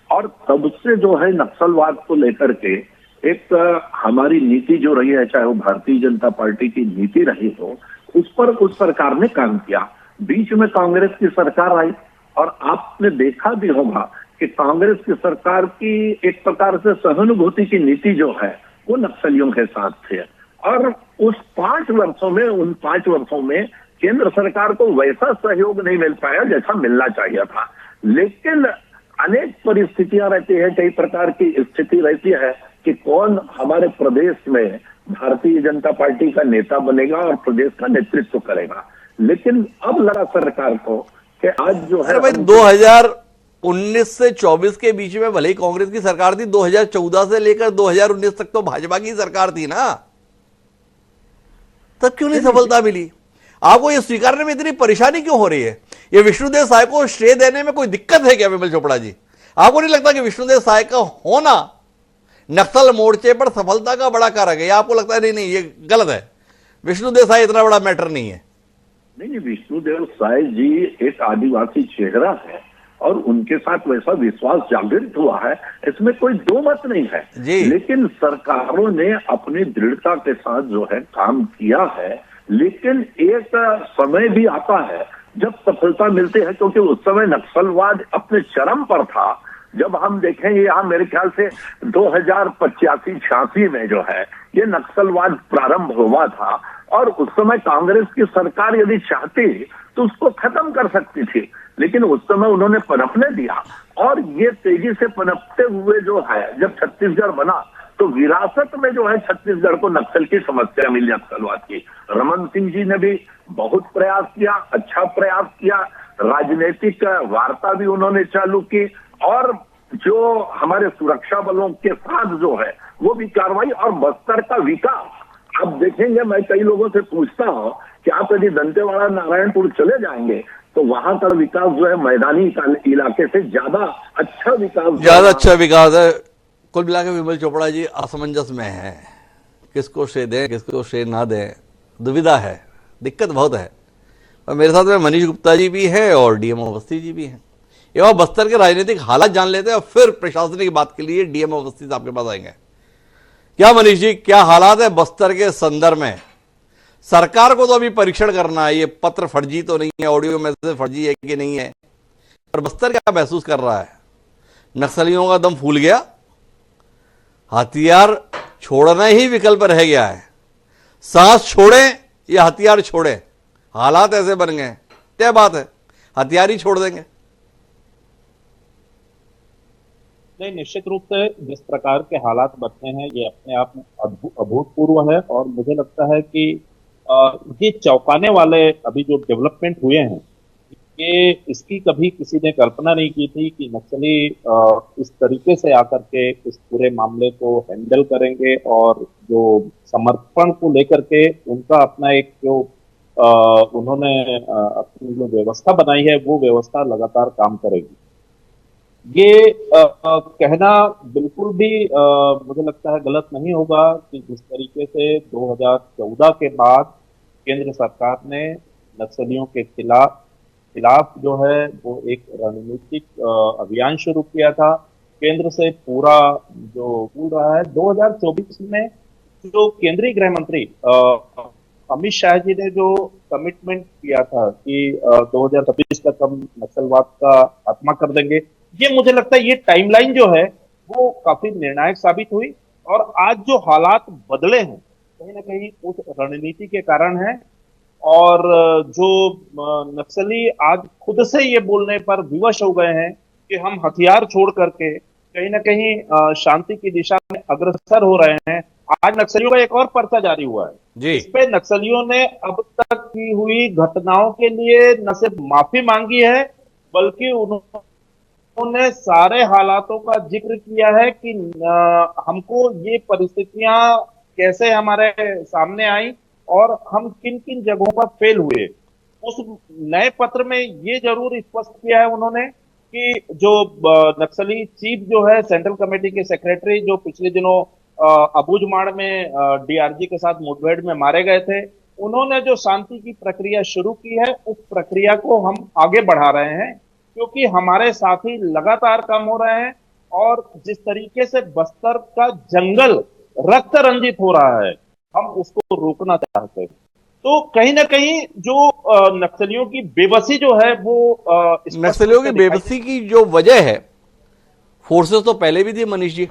और तब से जो है नक्सलवाद को लेकर के एक हमारी नीति जो रही है, चाहे वो भारतीय जनता पार्टी की नीति रही हो, उस पर उस सरकार ने काम किया। बीच में कांग्रेस की सरकार आई और आपने देखा भी होगा कि कांग्रेस की सरकार की एक प्रकार से सहानुभूति की नीति जो है वो नक्सलियों के साथ थे। और उन 5 वर्षों में केंद्र सरकार को वैसा सहयोग नहीं मिल पाया जैसा मिलना चाहिए था। लेकिन अनेक परिस्थितियां रहती है, कई प्रकार की स्थिति रहती है कि कौन हमारे प्रदेश में भारतीय जनता पार्टी का नेता बनेगा और प्रदेश का नेतृत्व करेगा। लेकिन अब लगा सरकार को कि आज जो है भाई 2019 से 24 के बीच में भले ही कांग्रेस की सरकार थी, 2014 से लेकर 2019 तक तो भाजपा की सरकार थी ना, तब क्यों नहीं सफलता मिली? आपको ये स्वीकारने में इतनी परेशानी क्यों हो रही है? ये विष्णुदेव साय को श्रेय देने में कोई दिक्कत है क्या विमल चोपड़ा जी? आपको नहीं लगता कि विष्णुदेव साय का होना नक्सल मोर्चे पर सफलता का बड़ा कारक है? या आपको लगता है नहीं ये गलत है, विष्णुदेव साय इतना बड़ा मैटर नहीं है? नहीं, विष्णुदेव साय जी एक आदिवासी चेहरा है और उनके साथ वैसा विश्वास जागृत हुआ है, इसमें कोई दो मत नहीं है जी। लेकिन सरकारों ने अपनी दृढ़ता के साथ जो है काम किया है। लेकिन एक समय भी आता है जब सफलता मिलती है, क्योंकि उस समय नक्सलवाद अपने चरम पर था। जब हम देखेंगे यहाँ मेरे ख्याल से 2085-86 में जो है ये नक्सलवाद प्रारंभ हुआ था और उस समय कांग्रेस की सरकार यदि चाहती तो उसको खत्म कर सकती थी, लेकिन उस समय उन्होंने पनपने दिया और ये तेजी से पनपते हुए जो है जब छत्तीसगढ़ बना तो विरासत में जो है छत्तीसगढ़ को नक्सल की समस्या मिली, नक्सलवाद की। रमन सिंह जी ने भी बहुत प्रयास किया, अच्छा प्रयास किया, राजनीतिक वार्ता भी उन्होंने चालू की और जो हमारे सुरक्षा बलों के साथ जो है वो भी कार्रवाई और बस्तर का विकास। अब देखेंगे, मैं कई लोगों से पूछता हूँ कि आप यदि दंतेवाड़ा नारायणपुर चले जाएंगे तो वहां का विकास जो है मैदानी इलाके से ज्यादा अच्छा विकास है। कुल मिलाकर विमल चोपड़ा जी असमंजस में है, किसको श्रेय दें किसको श्रेय ना दें, दुविधा है, दिक्कत बहुत है। और मेरे साथ में मनीष गुप्ता जी भी हैं और डीएम अवस्थी जी भी हैं। ये बस्तर के राजनीतिक हालात जान लेते हैं और फिर प्रशासनिक बात के लिए डीएम अवस्थी से आपके पास आएंगे। क्या मनीष जी, क्या हालात है बस्तर के संदर्भ में? सरकार को तो अभी परीक्षण करना है, ये पत्र फर्जी तो नहीं है, ऑडियो मैसेज फर्जी है कि नहीं है, पर बस्तर क्या महसूस कर रहा है? नक्सलियों का दम फूल गया, हथियार छोड़ना ही विकल्प रह गया है। सांस छोड़ें या हथियार छोड़ें, हालात ऐसे बन गए, तय बात है हथियार ही छोड़ देंगे। नहीं, निश्चित रूप से जिस प्रकार के हालात बनते हैं ये अपने आप में अभूतपूर्व है और मुझे लगता है कि ये चौंकाने वाले अभी जो डेवलपमेंट हुए हैं ये इसकी कभी किसी ने कल्पना नहीं की थी कि नक्सली इस तरीके से आकर के इस पूरे मामले को हैंडल करेंगे और जो समर्पण को लेकर के उनका अपना एक जो उन्होंने अपनी जो व्यवस्था बनाई है वो व्यवस्था लगातार काम करेगी। ये कहना बिल्कुल भी मुझे लगता है गलत नहीं होगा कि जिस तरीके से 2014 के बाद केंद्र सरकार ने नक्सलियों के खिलाफ जो है वो एक रणनीतिक अभियान शुरू किया था। केंद्र से पूरा जो बोल रहा है 2024 में जो केंद्रीय गृह मंत्री अमित शाह जी ने जो कमिटमेंट किया था कि 2026 तक हम नक्सलवाद का खात्मा कर देंगे, ये मुझे लगता है ये टाइमलाइन जो है वो काफी निर्णायक साबित हुई और आज जो हालात बदले हैं कहीं ना कहीं उस रणनीति के कारण है और जो नक्सली आज खुद से ये बोलने पर विवश हो गए हैं कि हम हथियार छोड़ करके कहीं ना कहीं शांति की दिशा में अग्रसर हो रहे हैं। आज नक्सलियों का एक और पर्चा जारी हुआ है जी। इस पे नक्सलियों ने अब तक की हुई घटनाओं के लिए न सिर्फ माफी मांगी है, बल्कि उन्होंने सारे हालातों का जिक्र किया है कि हमको ये परिस्थितियां कैसे हमारे सामने आई और हम किन किन जगहों पर फेल हुए। उस नए पत्र में ये जरूर स्पष्ट किया है उन्होंने कि जो नक्सली चीफ जो है सेंट्रल कमेटी के सेक्रेटरी जो पिछले दिनों अबूझमाड़ में डीआरजी के साथ मुठभेड़ में मारे गए थे, उन्होंने जो शांति की प्रक्रिया शुरू की है उस प्रक्रिया को हम आगे बढ़ा रहे हैं, क्योंकि हमारे साथी लगातार कम हो रहे हैं और जिस तरीके से बस्तर का जंगल रक्त रंजित हो रहा है हम उसको रोकना चाहते हैं। तो कहीं ना कहीं जो नक्सलियों की बेबसी जो है वो नक्सलियों की बेबसी की जो वजह है, फोर्सेस तो पहले भी थी मनीष जी,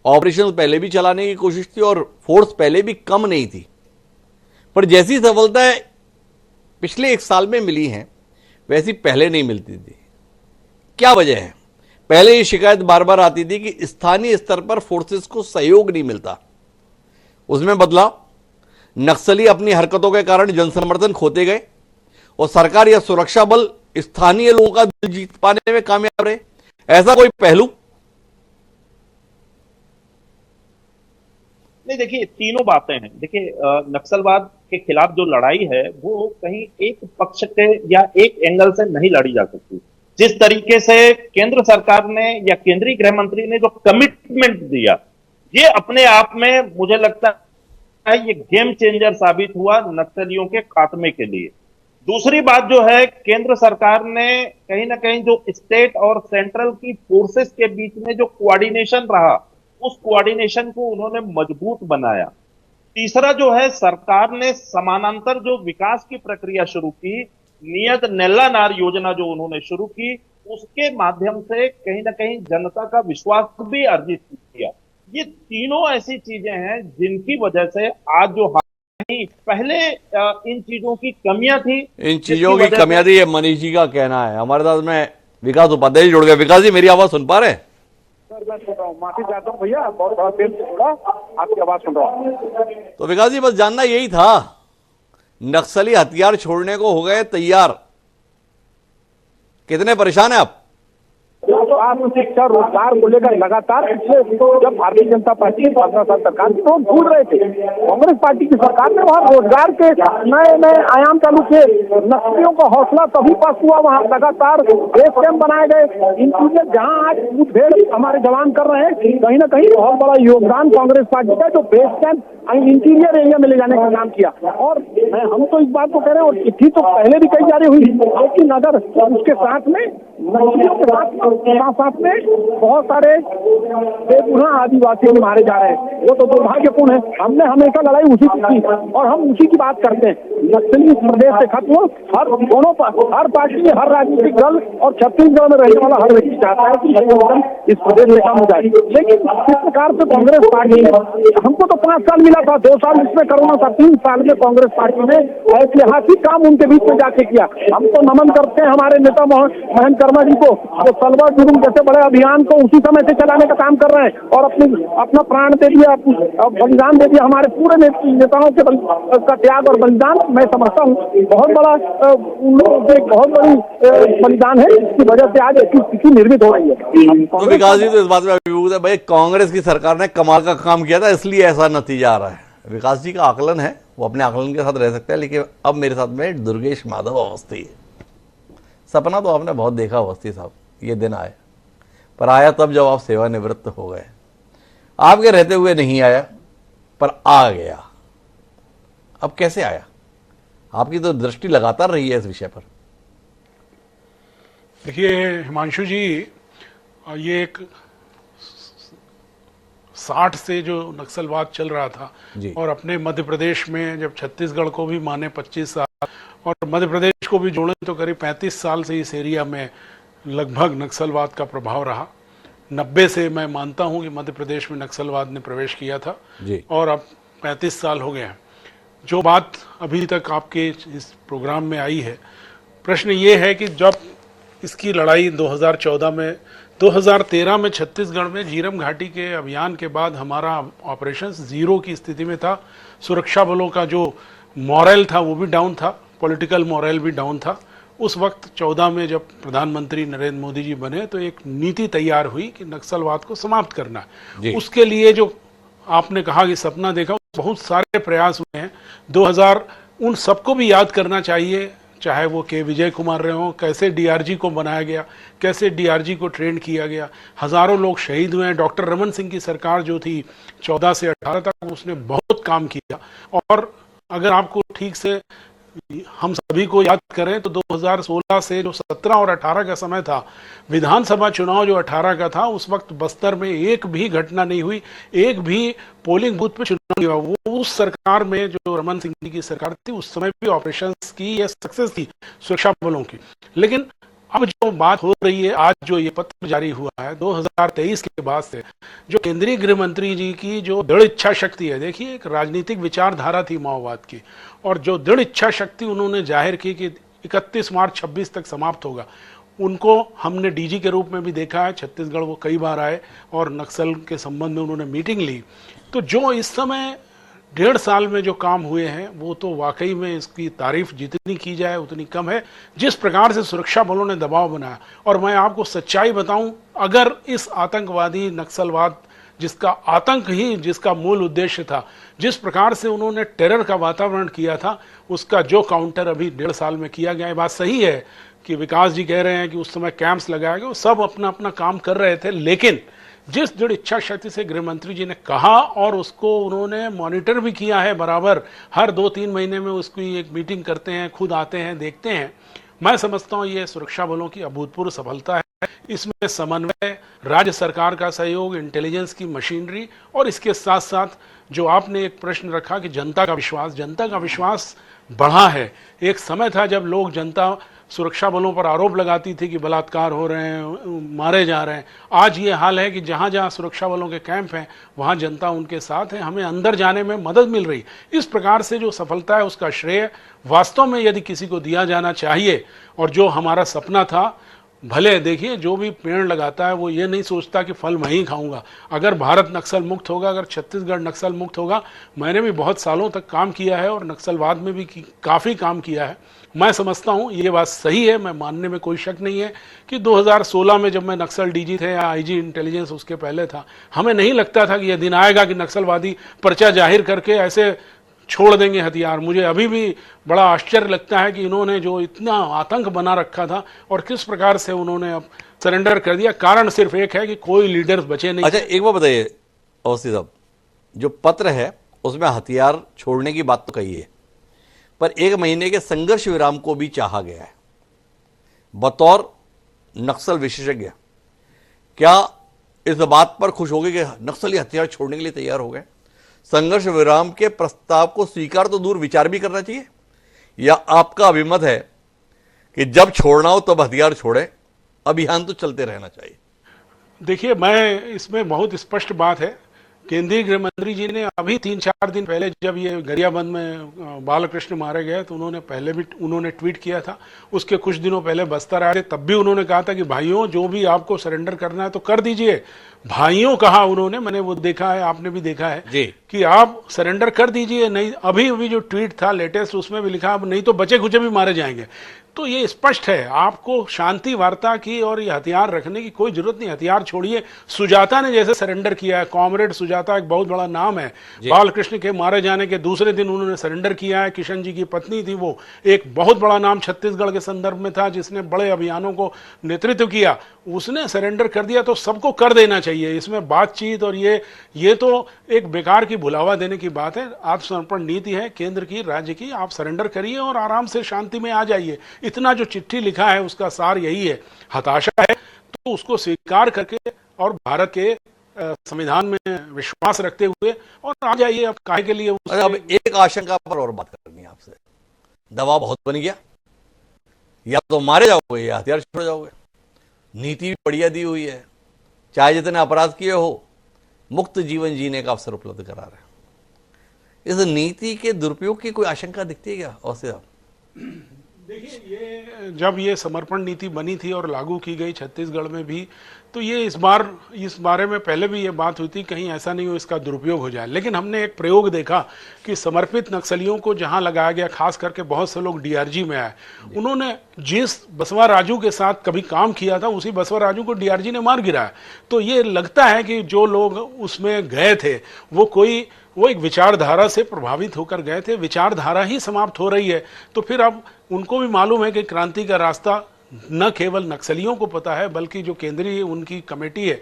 ऑपरेशन पहले भी चलाने की कोशिश थी और फोर्स पहले भी कम नहीं थी, पर जैसी सफलताएं पिछले एक साल में मिली हैं वैसी पहले नहीं मिलती थी। क्या वजह है? पहले ये शिकायत बार बार आती थी कि स्थानीय स्तर पर फोर्सेस को सहयोग नहीं मिलता। उसमें बदलाव, नक्सली अपनी हरकतों के कारण जनसमर्थन खोते गए और सरकार या सुरक्षा बल स्थानीय लोगों का दिल जीत पाने में कामयाब रहे। ऐसा कोई पहलू? नहीं, देखिए तीनों बातें हैं। देखिए नक्सलवाद के खिलाफ जो लड़ाई है वो कहीं एक पक्ष के या एक एंगल से नहीं लड़ी जा सकती। जिस तरीके से केंद्र सरकार ने या केंद्रीय गृह मंत्री ने जो कमिटमेंट दिया, ये अपने आप में मुझे लगता है ये गेम चेंजर साबित हुआ नक्सलियों के खात्मे के लिए। दूसरी बात जो है, केंद्र सरकार ने कहीं ना कहीं जो स्टेट और सेंट्रल की फोर्सेस के बीच में जो कोऑर्डिनेशन रहा, उस कोऑर्डिनेशन को उन्होंने मजबूत बनाया। तीसरा जो है, सरकार ने समानांतर जो विकास की प्रक्रिया शुरू की, नियत नेल्ला नार योजना जो उन्होंने शुरू की, उसके माध्यम से कहीं ना कहीं जनता का विश्वास भी अर्जित किया। ये तीनों ऐसी चीजें हैं जिनकी वजह से आज जो पहले इन चीजों की कमियां थी, इन चीजों की कमियां थी, ये मनीष जी का कहना है। हमारे साथ में विकास उपाध्याय जी जुड़ गए। विकास जी, मेरी आवाज सुन पा रहे हैं? सर मैं सुन रहा हूँ, माफी चाहता हूँ भैया, बहुत बड़ा देर से जुड़ा, आपकी आवाज सुन रहा हूँ। तो विकास जी, बस जानना यही था, नक्सली हथियार छोड़ने को हो गए तैयार, कितने परेशान है आप? स्वास्थ्य, शिक्षा, रोजगार को लेकर लगातार पिछले जब भारतीय जनता पार्टी 15 साल सरकार थी तो हम भूल रहे थे। कांग्रेस पार्टी की सरकार ने वहाँ रोजगार के नए नए आयाम चालू किए, नक्सलियों का हौसला तभी पास हुआ, वहाँ लगातार बेस कैंप बनाए गए। इंटीरियर जहाँ आज मुठभेड़ हमारे जवान कर रहे हैं, कहीं ना कहीं बहुत बड़ा योगदान कांग्रेस पार्टी का, जो बेस कैंप इंटीरियर एरिया में ले जाने का काम किया। और हम तो इस बात को कह रहे हैं, और चिट्ठी तो पहले भी कई जारी हुई, लेकिन अगर उसके साथ में नक्सलियों के साथ में बहुत सारे बेगुनाह आदिवासी मारे जा रहे हैं, वो तो दुर्भाग्यपूर्ण है। हमने हमेशा लड़ाई उसी की की और हम उसी की बात करते हैं। नक्सली इस प्रदेश से खत्म हो, हर पार्टी, हर राजनीतिक दल और छत्तीसगढ़ में रहने वाला हर व्यक्ति चाहता है कि नक्सलिज्म इस प्रदेश से कम हो जाए। लेकिन इस प्रकार से कांग्रेस पार्टी, हमको तो 5 साल मिला था, 2 साल इसमें कोरोना था, 3 साल में कांग्रेस पार्टी ने ऐतिहासिक काम उनके बीच में जाके किया। हम तो नमन करते हैं हमारे नेता महेंद्र कर्मा जी को, जो तलवार जुलूम जैसे बड़े अभियान को उसी समय से चलाने का काम कर रहे हैं और अपना प्राण दे दिया, बलिदान दे दिया। हमारे पूरे नेताओं के का त्याग और बलिदान मैं समझता हूँ बहुत बड़ा, उन लोगों से बहुत बड़ी बलिदान है, इसकी वजह से आज ऐसी स्थिति निर्मित हो रही है। तो विकास जी, तो इस बात में अभिभूत है भाई, कांग्रेस की सरकार ने कमाल का काम किया था इसलिए ऐसा नतीजा आ रहा है। विकास जी का आकलन है, वो अपने आकलन के साथ रह सकते हैं, लेकिन अब मेरे साथ में दुर्गेश माधव अवस्थी है। सपना तो आपने बहुत देखा अवस्थी साहब, ये दिन आए, पर आया तब जब आप सेवानिवृत्त हो गए। आपके रहते हुए नहीं आया, पर आ गया। अब कैसे आया? आपकी तो दृष्टि लगातार रही है इस विषय पर। देखिए हिमांशु जी, ये एक 60 से जो नक्सलवाद चल रहा था और अपने मध्य प्रदेश में जब छत्तीसगढ़ को भी माने 25 साल और मध्य प्रदेश को भी जोड़े तो करीब 35 साल से इस एरिया में लगभग नक्सलवाद का प्रभाव रहा। 90 से मैं मानता हूं कि मध्य प्रदेश में नक्सलवाद ने प्रवेश किया था और अब 35 साल हो गए हैं। जो बात अभी तक आपके इस प्रोग्राम में आई है, प्रश्न ये है कि जब इसकी लड़ाई 2014 में 2013 में छत्तीसगढ़ में झीरम घाटी के अभियान के बाद हमारा ऑपरेशन जीरो की स्थिति में था। सुरक्षा बलों का जो मॉरल था वो भी डाउन था, पॉलिटिकल मॉरल भी डाउन था। उस वक्त 14 में जब प्रधानमंत्री नरेंद्र मोदी जी बने तो एक नीति तैयार हुई कि नक्सलवाद को समाप्त करना है। उसके लिए जो आपने कहा कि सपना देखा, बहुत सारे प्रयास हुए हैं। 2000 उन सबको भी याद करना चाहिए, चाहे वो के विजय कुमार रहे हों, कैसे डीआरजी को बनाया गया, कैसे डीआरजी को ट्रेन किया गया, हजारों लोग शहीद हुए हैं। डॉक्टर रमन सिंह की सरकार जो थी 14 से 18 तक, उसने बहुत काम किया। और अगर आपको ठीक से हम सभी को याद करें तो 2016 से जो 17 और 18 का समय था, विधानसभा चुनाव जो 18 का था, उस वक्त बस्तर में एक भी घटना नहीं हुई, एक भी पोलिंग बूथ पे चुनाव नहीं हुआ। वो उस सरकार में जो रमन सिंह जी की सरकार थी, उस समय भी ऑपरेशंस की ये सक्सेस थी सुरक्षा बलों की। लेकिन अब जो बात हो रही है, आज जो ये पत्र जारी हुआ है 2023 के बाद से, जो केंद्रीय गृह मंत्री जी की जो दृढ़ इच्छा शक्ति है, देखिए एक राजनीतिक विचारधारा थी माओवाद की, और जो दृढ़ इच्छा शक्ति उन्होंने जाहिर की कि 31 मार्च 26 तक समाप्त होगा, उनको हमने डीजी के रूप में भी देखा है। छत्तीसगढ़ वो कई बार आए और नक्सल के संबंध में उन्होंने मीटिंग ली। तो जो इस समय 1.5 साल में जो काम हुए हैं, वो तो वाकई में इसकी तारीफ जितनी की जाए उतनी कम है। जिस प्रकार से सुरक्षा बलों ने दबाव बनाया, और मैं आपको सच्चाई बताऊं, अगर इस आतंकवादी नक्सलवाद जिसका आतंक ही जिसका मूल उद्देश्य था, जिस प्रकार से उन्होंने टेरर का वातावरण किया था, उसका जो काउंटर अभी 1.5 साल में किया गया है। बात सही है कि विकास जी कह रहे हैं कि उस समय कैंप्स लगाए गए, सब अपना अपना काम कर रहे थे, लेकिन जिस दृढ़ इच्छा शक्ति से गृह मंत्री जी ने कहा और उसको उन्होंने मॉनिटर भी किया है बराबर, हर 2-3 महीने में उसकी एक मीटिंग करते हैं, खुद आते हैं, देखते हैं। मैं समझता हूं ये सुरक्षा बलों की अभूतपूर्व सफलता है। इसमें समन्वय, राज्य सरकार का सहयोग, इंटेलिजेंस की मशीनरी, और इसके साथ साथ जो आपने एक प्रश्न रखा कि जनता का विश्वास बढ़ा है। एक समय था जब लोग, जनता सुरक्षा बलों पर आरोप लगाती थी कि बलात्कार हो रहे हैं, मारे जा रहे हैं। आज ये हाल है कि जहां जहां सुरक्षा बलों के कैंप हैं, वहां जनता उनके साथ है, हमें अंदर जाने में मदद मिल रही। इस प्रकार से जो सफलता है उसका श्रेय वास्तव में यदि किसी को दिया जाना चाहिए, और जो हमारा सपना था, भले देखिए जो भी पेड़ लगाता है वो ये नहीं सोचता कि फल मैं ही खाऊंगा। अगर भारत नक्सल मुक्त होगा, अगर छत्तीसगढ़ नक्सल मुक्त होगा, मैंने भी बहुत सालों तक काम किया है और नक्सलवाद में भी काफ़ी काम किया है। मैं समझता हूँ ये बात सही है, मैं मानने में कोई शक नहीं है कि 2016 में जब मैं नक्सल डीजी थे या आईजी इंटेलिजेंस उसके पहले था, हमें नहीं लगता था कि यह दिन आएगा कि नक्सलवादी पर्चा जाहिर करके ऐसे छोड़ देंगे हथियार। मुझे अभी भी बड़ा आश्चर्य लगता है कि इन्होंने जो इतना आतंक बना रखा था और किस प्रकार से उन्होंने अब सरेंडर कर दिया। कारण सिर्फ एक है कि कोई लीडर्स बचे नहीं। अच्छा, एक बार बताइए अवस्थी साहब, जो पत्र है उसमें हथियार छोड़ने की बात तो कही है, पर 1 महीने के संघर्ष विराम को भी चाहा गया है। बतौर नक्सल विशेषज्ञ, क्या इस बात पर खुश हो गए कि नक्सली हथियार छोड़ने के लिए तैयार हो गए? संघर्ष विराम के प्रस्ताव को स्वीकार तो दूर, विचार भी करना चाहिए, या आपका अभिमत है कि जब छोड़ना हो तब हथियार छोड़े, अभियान तो चलते रहना चाहिए? देखिए, मैं इसमें बहुत स्पष्ट बात है। केंद्रीय गृह मंत्री जी ने अभी 3-4 दिन पहले जब ये गरियाबंद में बालकृष्ण मारे गए तो उन्होंने पहले भी ट्वीट किया था। उसके कुछ दिनों पहले बस्तर आए थे, तब भी उन्होंने कहा था कि भाइयों जो भी आपको सरेंडर करना है तो कर दीजिए। भाइयों कहा उन्होंने, मैंने वो देखा है, आपने भी देखा है जी, कि आप सरेंडर कर दीजिए। नहीं, अभी जो ट्वीट था लेटेस्ट उसमें भी लिखा अब नहीं तो बचे खुचे भी मारे जाएंगे। तो ये स्पष्ट है, आपको शांति वार्ता की और ये हथियार रखने की कोई जरूरत नहीं। हथियार छोड़िए। सुजाता ने जैसे सरेंडर किया है, कॉमरेड सुजाता एक बहुत बड़ा नाम है, बालकृष्ण के मारे जाने के दूसरे दिन उन्होंने सरेंडर किया है। किशन जी की पत्नी थी, वो एक बहुत बड़ा नाम छत्तीसगढ़ के संदर्भ में था, जिसने बड़े अभियानों को नेतृत्व किया, उसने सरेंडर कर दिया। तो सबको कर देना चाहिए। इसमें बातचीत और ये तो एक बेकार की भुलावा देने की बात है। आत्मसमर्पण नीति है केंद्र की, राज्य की, आप सरेंडर करिए और आराम से शांति में आ जाइए। इतना जो चिट्ठी लिखा है उसका सार यही है। हताशा है तो उसको स्वीकार करके और भारत के संविधान में विश्वास रखते हुए और आ जाइए। अब काहे के लिए अब एक आशंका पर और बात करनी है आपसे। दबाव बहुत बन गया, या तो मारे जाओगे या हथियार छोड़ जाओगे। नीति भी बढ़िया दी हुई है, चाहे जितने अपराध किए हो मुक्त जीवन जीने का अवसर उपलब्ध करा रहे हैं। इस नीति के दुरुपयोग की कोई आशंका दिखती है क्या? और से आप देखिए, ये जब ये समर्पण नीति बनी थी और लागू की गई छत्तीसगढ़ में भी, तो ये इस बारे में पहले भी ये बात हुई थी कहीं ऐसा नहीं हो इसका दुरुपयोग हो जाए। लेकिन हमने एक प्रयोग देखा कि समर्पित नक्सलियों को जहां लगाया गया, खास करके बहुत से लोग डीआरजी में आए, उन्होंने जिस बसवा राजू के साथ कभी काम किया था उसी बसवा राजू को डीआरजी ने मार गिराया। तो ये लगता है कि जो लोग उसमें गए थे वो एक विचारधारा से प्रभावित होकर गए थे, विचारधारा ही समाप्त हो रही है। तो फिर अब उनको भी मालूम है कि क्रांति का रास्ता न केवल नक्सलियों को पता है, बल्कि जो केंद्रीय उनकी कमेटी है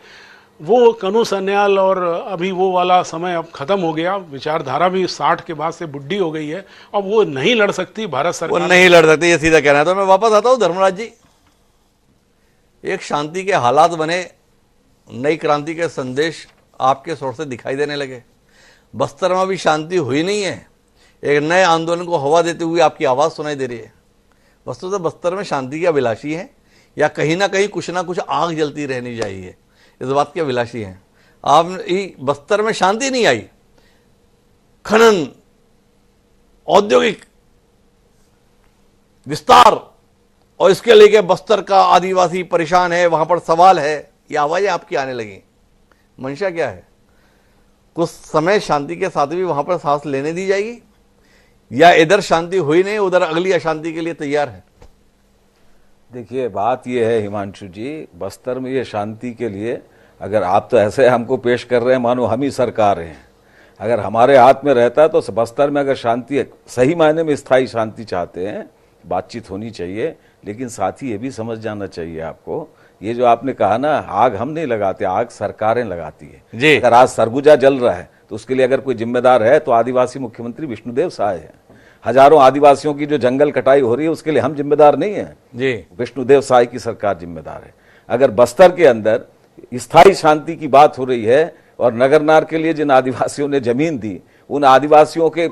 वो कनु सन्याल, और अभी वो वाला समय अब खत्म हो गया, विचारधारा भी 60 के बाद से बुढ़ी हो गई है, अब वो नहीं लड़ सकती भारत सरकार, वो नहीं लड़ सकती, ये सीधा कहना है। तो मैं वापस आता हूं धर्मराज जी, एक शांति के हालात बने, नई क्रांति के संदेश आपके स्वर से दिखाई देने लगे। बस्तर में भी शांति हुई नहीं है, एक नए आंदोलन को हवा देते हुए आपकी आवाज़ सुनाई दे रही है। वस्तुतः बस्तर में शांति की अभिलाषी है या कहीं ना कहीं कुछ ना कुछ आग जलती रहनी चाहिए, इस बात की अभिलाषी है आप? बस्तर में शांति नहीं आई, खनन, औद्योगिक विस्तार और इसके लेके बस्तर का आदिवासी परेशान है, वहां पर सवाल है, ये आवाजें आपकी आने लगी। मंशा क्या है? कुछ समय शांति के साथ भी वहां पर सांस लेने दी जाएगी, या इधर शांति हुई नहीं उधर अगली अशांति के लिए तैयार है? देखिए, बात यह है हिमांशु जी, बस्तर में ये शांति के लिए अगर आप तो ऐसे हमको पेश कर रहे हैं मानो हम ही सरकार हैं, अगर हमारे हाथ में रहता तो बस्तर में अगर शांति, सही मायने में स्थायी शांति चाहते हैं, बातचीत होनी चाहिए। लेकिन साथ ही ये भी समझ जाना चाहिए आपको, ये जो आपने कहा ना, आग हम नहीं लगाते, आग सरकारें लगाती है जी। अगर आज सरगुजा जल रहा है तो उसके लिए अगर कोई जिम्मेदार है तो आदिवासी मुख्यमंत्री विष्णुदेव साय है। हजारों आदिवासियों की जो जंगल कटाई हो रही है उसके लिए हम जिम्मेदार नहीं है जी, विष्णुदेव साय की सरकार जिम्मेदार है। अगर बस्तर के अंदर स्थायी शांति की बात हो रही है और नगरनार के लिए जिन आदिवासियों ने जमीन दी, उन आदिवासियों के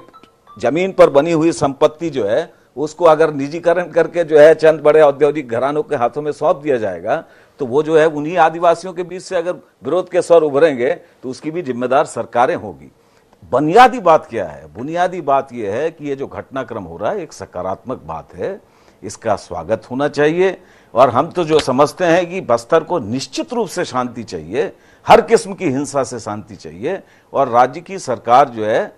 जमीन पर बनी हुई संपत्ति जो है उसको अगर निजीकरण करके जो है चंद बड़े औद्योगिक घरानों के हाथों में सौंप दिया जाएगा, तो वो जो है उन्हीं आदिवासियों के बीच से अगर विरोध के स्वर उभरेंगे तो उसकी भी जिम्मेदार सरकारें होगी। बुनियादी बात क्या है? बुनियादी बात यह है कि ये जो घटनाक्रम हो रहा है एक सकारात्मक बात है, इसका स्वागत होना चाहिए। और हम तो जो समझते हैं कि बस्तर को निश्चित रूप से शांति चाहिए, हर किस्म की हिंसा से शांति चाहिए, और राज्य की सरकार जो है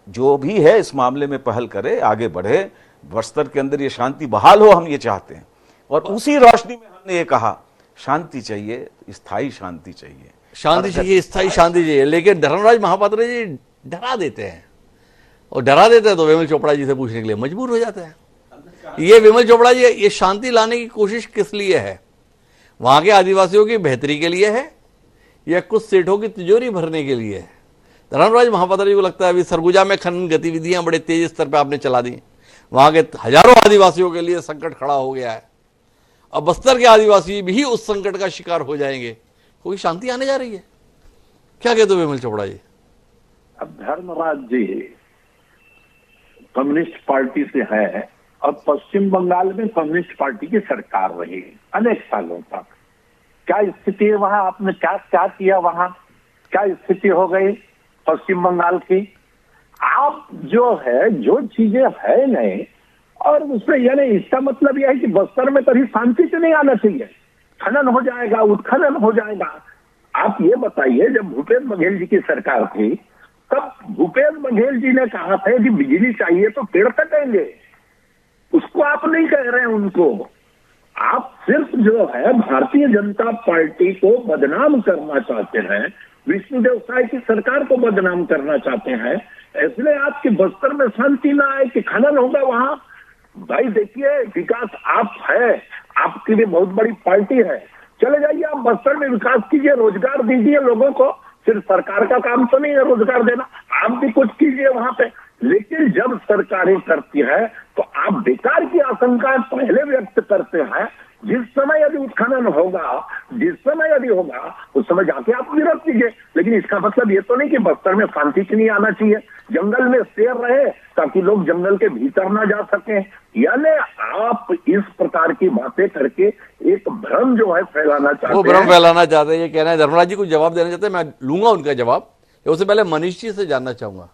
जो भी है इस मामले में पहल करे, आगे बढ़े, बस्तर के अंदर ये शांति बहाल हो, हम ये चाहते हैं। और उसी रोशनी में हमने ये कहा शांति चाहिए, स्थायी शांति चाहिए, शांति चाहिए, स्थायी शांति चाहिए। लेकिन धर्मराज महापात्र जी डरा देते हैं, और डरा देते हैं तो विमल चोपड़ा जी से पूछने के लिए मजबूर हो जाते हैं। ये विमल चोपड़ा जी, ये शांति लाने की कोशिश किस लिए है? वहां के आदिवासियों की बेहतरी के लिए है या कुछ सेठों की तिजोरी भरने के लिए है? धर्मराज महापात्र जी को लगता है अभी सरगुजा में खनन गतिविधियां बड़े तेज स्तर पर आपने चला दी, वहां के हजारों आदिवासियों के लिए संकट खड़ा हो गया है, अब बस्तर के आदिवासी भी उस संकट का शिकार हो जाएंगे, कोई शांति आने जा रही है? क्या कहते हो विमल चोपड़ा जी? अब धर्मराज जी कम्युनिस्ट पार्टी से है और पश्चिम बंगाल में कम्युनिस्ट पार्टी की सरकार रही अनेक सालों तक। क्या स्थिति है वहां? आपने क्या क्या किया वहां? क्या स्थिति हो गई पश्चिम बंगाल की? आप जो है जो चीजें है नहीं, और उसमें यानी इसका मतलब यह है कि बस्तर में कभी शांति से नहीं आना चाहिए, खनन हो जाएगा, उत्खनन हो जाएगा। आप ये बताइए, जब भूपेश बघेल जी की सरकार थी तब भूपेश बघेल जी ने कहा था कि बिजली चाहिए तो पेड़ कटेंगे, उसको आप नहीं कह रहे हैं उनको। आप सिर्फ जो है भारतीय जनता पार्टी को बदनाम करना चाहते हैं, विष्णुदेव साय की सरकार को बदनाम करना चाहते हैं, इसलिए आपके बस्तर में शांति ना आए कि खनन होगा वहां। भाई देखिए, विकास आप है, आपकी भी बहुत बड़ी पार्टी है, चले जाइए आप बस्तर में विकास कीजिए, रोजगार दीजिए लोगों को। सिर्फ सरकार का काम तो नहीं है रोजगार देना, आप भी कुछ कीजिए वहां पे। लेकिन जब सरकारें करती है तो आप बेकार की आशंका पहले व्यक्त करते हैं। जिस समय यदि उत्खनन होगा, जिस समय यदि होगा, उस समय जाके आप विरोध कीजिए। लेकिन इसका मतलब ये तो नहीं कि बस्तर में शांति से नहीं आना चाहिए, जंगल में शेर रहे ताकि लोग जंगल के भीतर ना जा सके। यानी आप इस प्रकार की बातें करके एक भ्रम जो है फैलाना चाहते हैं। वो भ्रम फैलाना चाहते हैं, ये कहना है। धर्मराज जी कुछ जवाब देना चाहते हैं, मैं लूंगा उनका जवाब। उससे पहले मनीष जी से जानना चाहूंगा।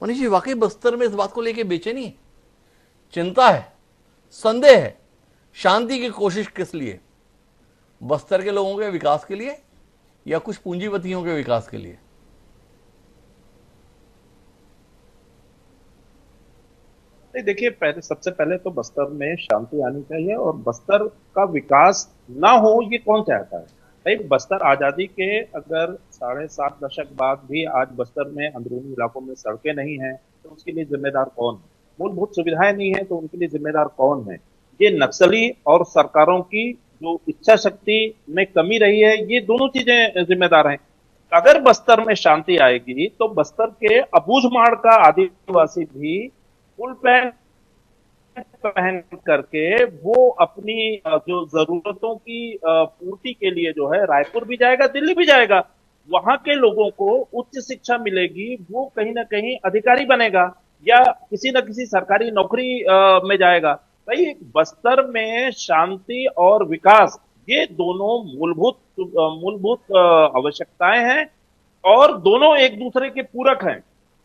मनीष जी, वाकई बस्तर में इस बात को लेकर बेचैनी है, चिंता है, संदेह है, शांति की कोशिश किस लिए? बस्तर के लोगों के विकास के लिए या कुछ पूंजीपतियों के विकास के लिए? नहीं, देखिए, सबसे पहले तो बस्तर में शांति आनी चाहिए, और बस्तर का विकास ना हो ये कौन चाहता है भाई? बस्तर आजादी के अगर 7.5 दशक बाद भी आज बस्तर में अंदरूनी इलाकों में सड़कें नहीं हैं तो उसके लिए जिम्मेदार कौन है? मूलभूत सुविधाएं नहीं है तो उनके लिए जिम्मेदार कौन है? ये नक्सली और सरकारों की जो इच्छा शक्ति में कमी रही है, ये दोनों चीजें जिम्मेदार हैं। अगर बस्तर में शांति आएगी तो बस्तर के अबूझमाड़ का आदिवासी भी फुल पैंट पहन करके वो अपनी जो जरूरतों की पूर्ति के लिए जो है रायपुर भी जाएगा, दिल्ली भी जाएगा। वहां के लोगों को उच्च शिक्षा मिलेगी, वो कहीं ना कहीं अधिकारी बनेगा या किसी न किसी सरकारी नौकरी में जाएगा। भाई, बस्तर में शांति और विकास ये दोनों मूलभूत आवश्यकताएं हैं और दोनों एक दूसरे के पूरक हैं।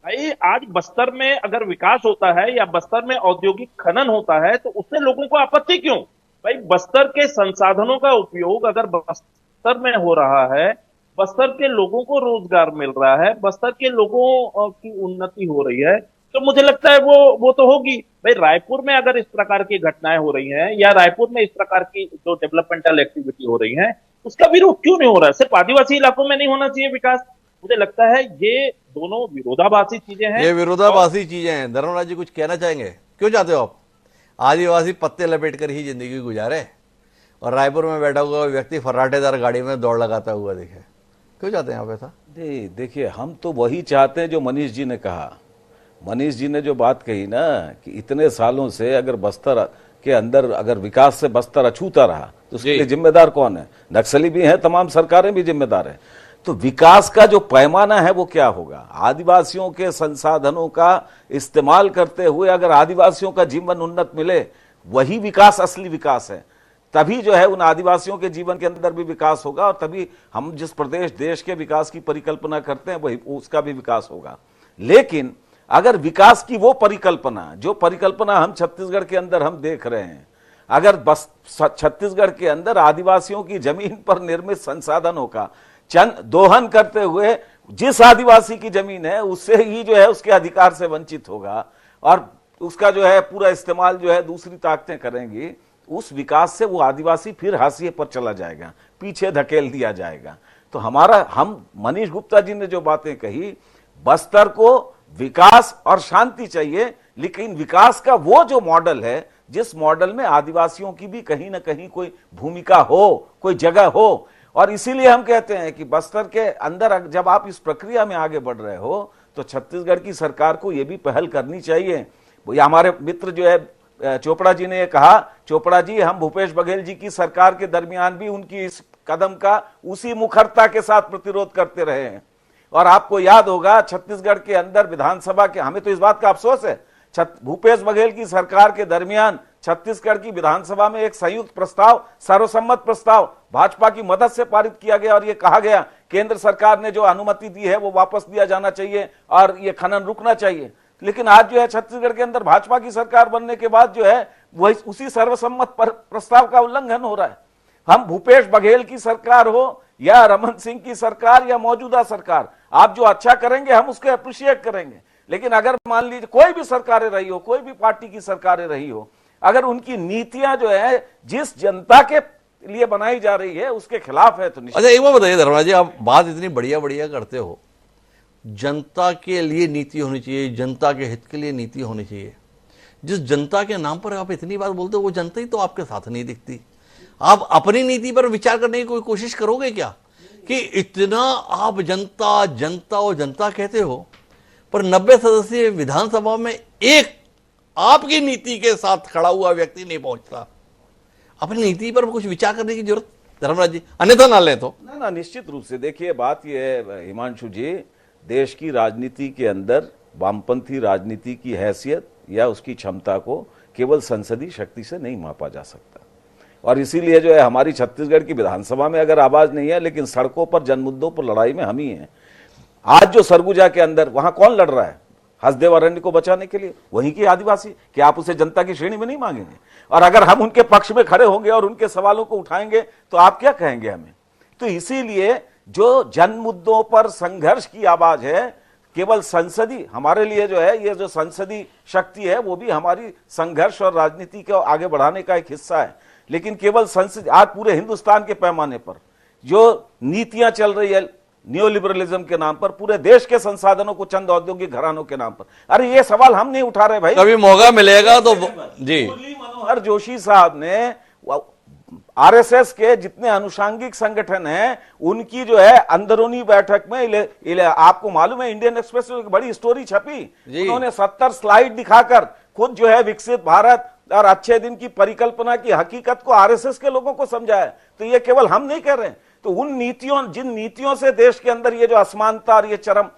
भाई, आज बस्तर में अगर विकास होता है या बस्तर में औद्योगिक खनन होता है तो उससे लोगों को आपत्ति क्यों? भाई, बस्तर के संसाधनों का उपयोग अगर बस्तर में हो रहा है, बस्तर के लोगों को रोजगार मिल रहा है, बस्तर के लोगों की उन्नति हो रही है, तो मुझे लगता है वो तो होगी। भाई, रायपुर में अगर इस प्रकार की घटनाएं हो रही हैं या रायपुर में इस प्रकार की जो डेवलपमेंटल एक्टिविटी हो रही है, उसका विरोध क्यों नहीं हो रहा है? सिर्फ आदिवासी इलाकों में नहीं होना चाहिए विकास? मुझे लगता है ये दोनों विरोधाभासी चीजें हैं। ये विरोधाभासी चीजें हैं। धर्मराज जी, कुछ कहना चाहेंगे? क्यों चाहते हो आप आदिवासी पत्ते लपेट कर ही जिंदगी गुजारे और रायपुर में बैठा हुआ व्यक्ति फर्राटेदार गाड़ी में दौड़ लगाता हुआ दिखे? क्यों चाहते हैं आप ऐसा? नहीं, देखिए, हम तो वही चाहते हैं जो मनीष जी ने कहा। मनीष जी ने जो बात कही ना कि इतने सालों से अगर बस्तर के अंदर अगर विकास से बस्तर अछूता रहा तो उसके लिए जिम्मेदार कौन है? नक्सली भी हैं, तमाम सरकारें भी जिम्मेदार हैं। तो विकास का जो पैमाना है वो क्या होगा? आदिवासियों के संसाधनों का इस्तेमाल करते हुए अगर आदिवासियों का जीवन उन्नत मिले, वही विकास असली विकास है। तभी जो है उन आदिवासियों के जीवन के अंदर भी विकास होगा और तभी हम जिस देश के विकास की परिकल्पना करते हैं वही उसका भी विकास होगा। लेकिन अगर विकास की वो परिकल्पना जो परिकल्पना हम छत्तीसगढ़ के अंदर हम देख रहे हैं, अगर बस छत्तीसगढ़ के अंदर आदिवासियों की जमीन पर निर्मित संसाधनों का दोहन करते हुए जिस आदिवासी की जमीन है उससे ही जो है उसके अधिकार से वंचित होगा और उसका जो है पूरा इस्तेमाल जो है दूसरी ताकतें करेंगी, उस विकास से वो आदिवासी फिर हाशिए पर चला जाएगा, पीछे धकेल दिया जाएगा। तो हम मनीष गुप्ता जी ने जो बातें कही, बस्तर को विकास और शांति चाहिए, लेकिन विकास का वो जो मॉडल है जिस मॉडल में आदिवासियों की भी कहीं ना कहीं कोई भूमिका हो, कोई जगह हो। और इसीलिए हम कहते हैं कि बस्तर के अंदर जब आप इस प्रक्रिया में आगे बढ़ रहे हो तो छत्तीसगढ़ की सरकार को यह भी पहल करनी चाहिए। हमारे मित्र जो है चोपड़ा जी ने कहा, चोपड़ा जी, हम भूपेश बघेल जी की सरकार के दरमियान भी उनकी इस कदम का उसी मुखरता के साथ प्रतिरोध करते रहे हैं। और आपको याद होगा छत्तीसगढ़ के अंदर विधानसभा के, हमें तो इस बात का अफसोस है, भूपेश बघेल की सरकार के दरमियान छत्तीसगढ़ की विधानसभा में एक संयुक्त प्रस्ताव, सर्वसम्मत प्रस्ताव भाजपा की मदद से पारित किया गया और यह कहा गया केंद्र सरकार ने जो अनुमति दी है वो वापस दिया जाना चाहिए और ये खनन रुकना चाहिए। लेकिन आज जो है छत्तीसगढ़ के अंदर भाजपा की सरकार बनने के बाद जो है वही उसी सर्वसम्मत प्रस्ताव का उल्लंघन हो रहा है। हम भूपेश बघेल की सरकार हो या रमन सिंह की सरकार या मौजूदा सरकार, आप जो अच्छा करेंगे हम उसको अप्रिशिएट करेंगे, लेकिन अगर मान लीजिए कोई भी सरकारें रही हो, कोई भी पार्टी की सरकारें रही हो, अगर उनकी नीतियां जो है जिस जनता के लिए बनाई जा रही है उसके खिलाफ है तो निश्चित। अच्छा, एक बात बताइए धर्मराज जी, आप बात इतनी बढ़िया बढ़िया करते हो, जनता के लिए नीति होनी चाहिए, जनता के हित के लिए नीति होनी चाहिए। जिस जनता के नाम पर आप इतनी बात बोलते हो वो जनता ही तो आपके साथ नहीं दिखती। आप अपनी नीति पर विचार करने की कोई कोशिश करोगे क्या कि इतना आप जनता जनता और जनता कहते हो पर 90 सदस्यीय विधानसभा में एक आपकी नीति के साथ खड़ा हुआ व्यक्ति नहीं पहुंचता? अपनी नीति पर कुछ विचार करने की जरूरत धर्मराज जी, अन्यथा ना ले तो ना निश्चित रूप से। देखिए, बात यह है हिमांशु जी, देश की राजनीति के अंदर वामपंथी राजनीति की हैसियत या उसकी क्षमता को केवल संसदीय शक्ति से नहीं मापा जा सकता। और इसीलिए जो है हमारी छत्तीसगढ़ की विधानसभा में अगर आवाज नहीं है, लेकिन सड़कों पर जन मुद्दों पर लड़ाई में हम ही हैं। आज जो सरगुजा के अंदर वहां कौन लड़ रहा है? हसदेव अरण्य को बचाने के लिए, वहीं की आदिवासी, कि आप उसे जनता की श्रेणी में नहीं मांगेंगे? और अगर हम उनके पक्ष में खड़े होंगे और उनके सवालों को उठाएंगे तो आप क्या कहेंगे हमें? तो इसीलिए जो जन मुद्दों पर संघर्ष की आवाज है, केवल संसदीय हमारे लिए जो है, ये जो संसदीय शक्ति है वो भी हमारी संघर्ष और राजनीति को आगे बढ़ाने का एक हिस्सा है, लेकिन केवल संसद, आज पूरे हिंदुस्तान के पैमाने पर जो नीतियां चल रही है न्यूलिबरलिज्म के नाम पर, पूरे देश के संसाधनों को चंद औद्योगिक घरानों के नाम पर, अरे ये सवाल हम नहीं उठा रहे भाई, कभी मौका मिलेगा तो जी। मुरली मनोहर जोशी साहब ने आरएसएस के जितने अनुषांगिक संगठन हैं उनकी जो है अंदरूनी बैठक में आपको मालूम है, इंडियन एक्सप्रेस में एक बड़ी स्टोरी छपी, उन्होंने 70 स्लाइड दिखाकर खुद जो है विकसित भारत और अच्छे दिन की परिकल्पना की हकीकत को आरएसएस के लोगों को समझाया। तो ये केवल हम नहीं कर रहे हैं, तो उन नीतियों, जिन नीतियों से देश के अंदर ये जो असमानता और ये चरम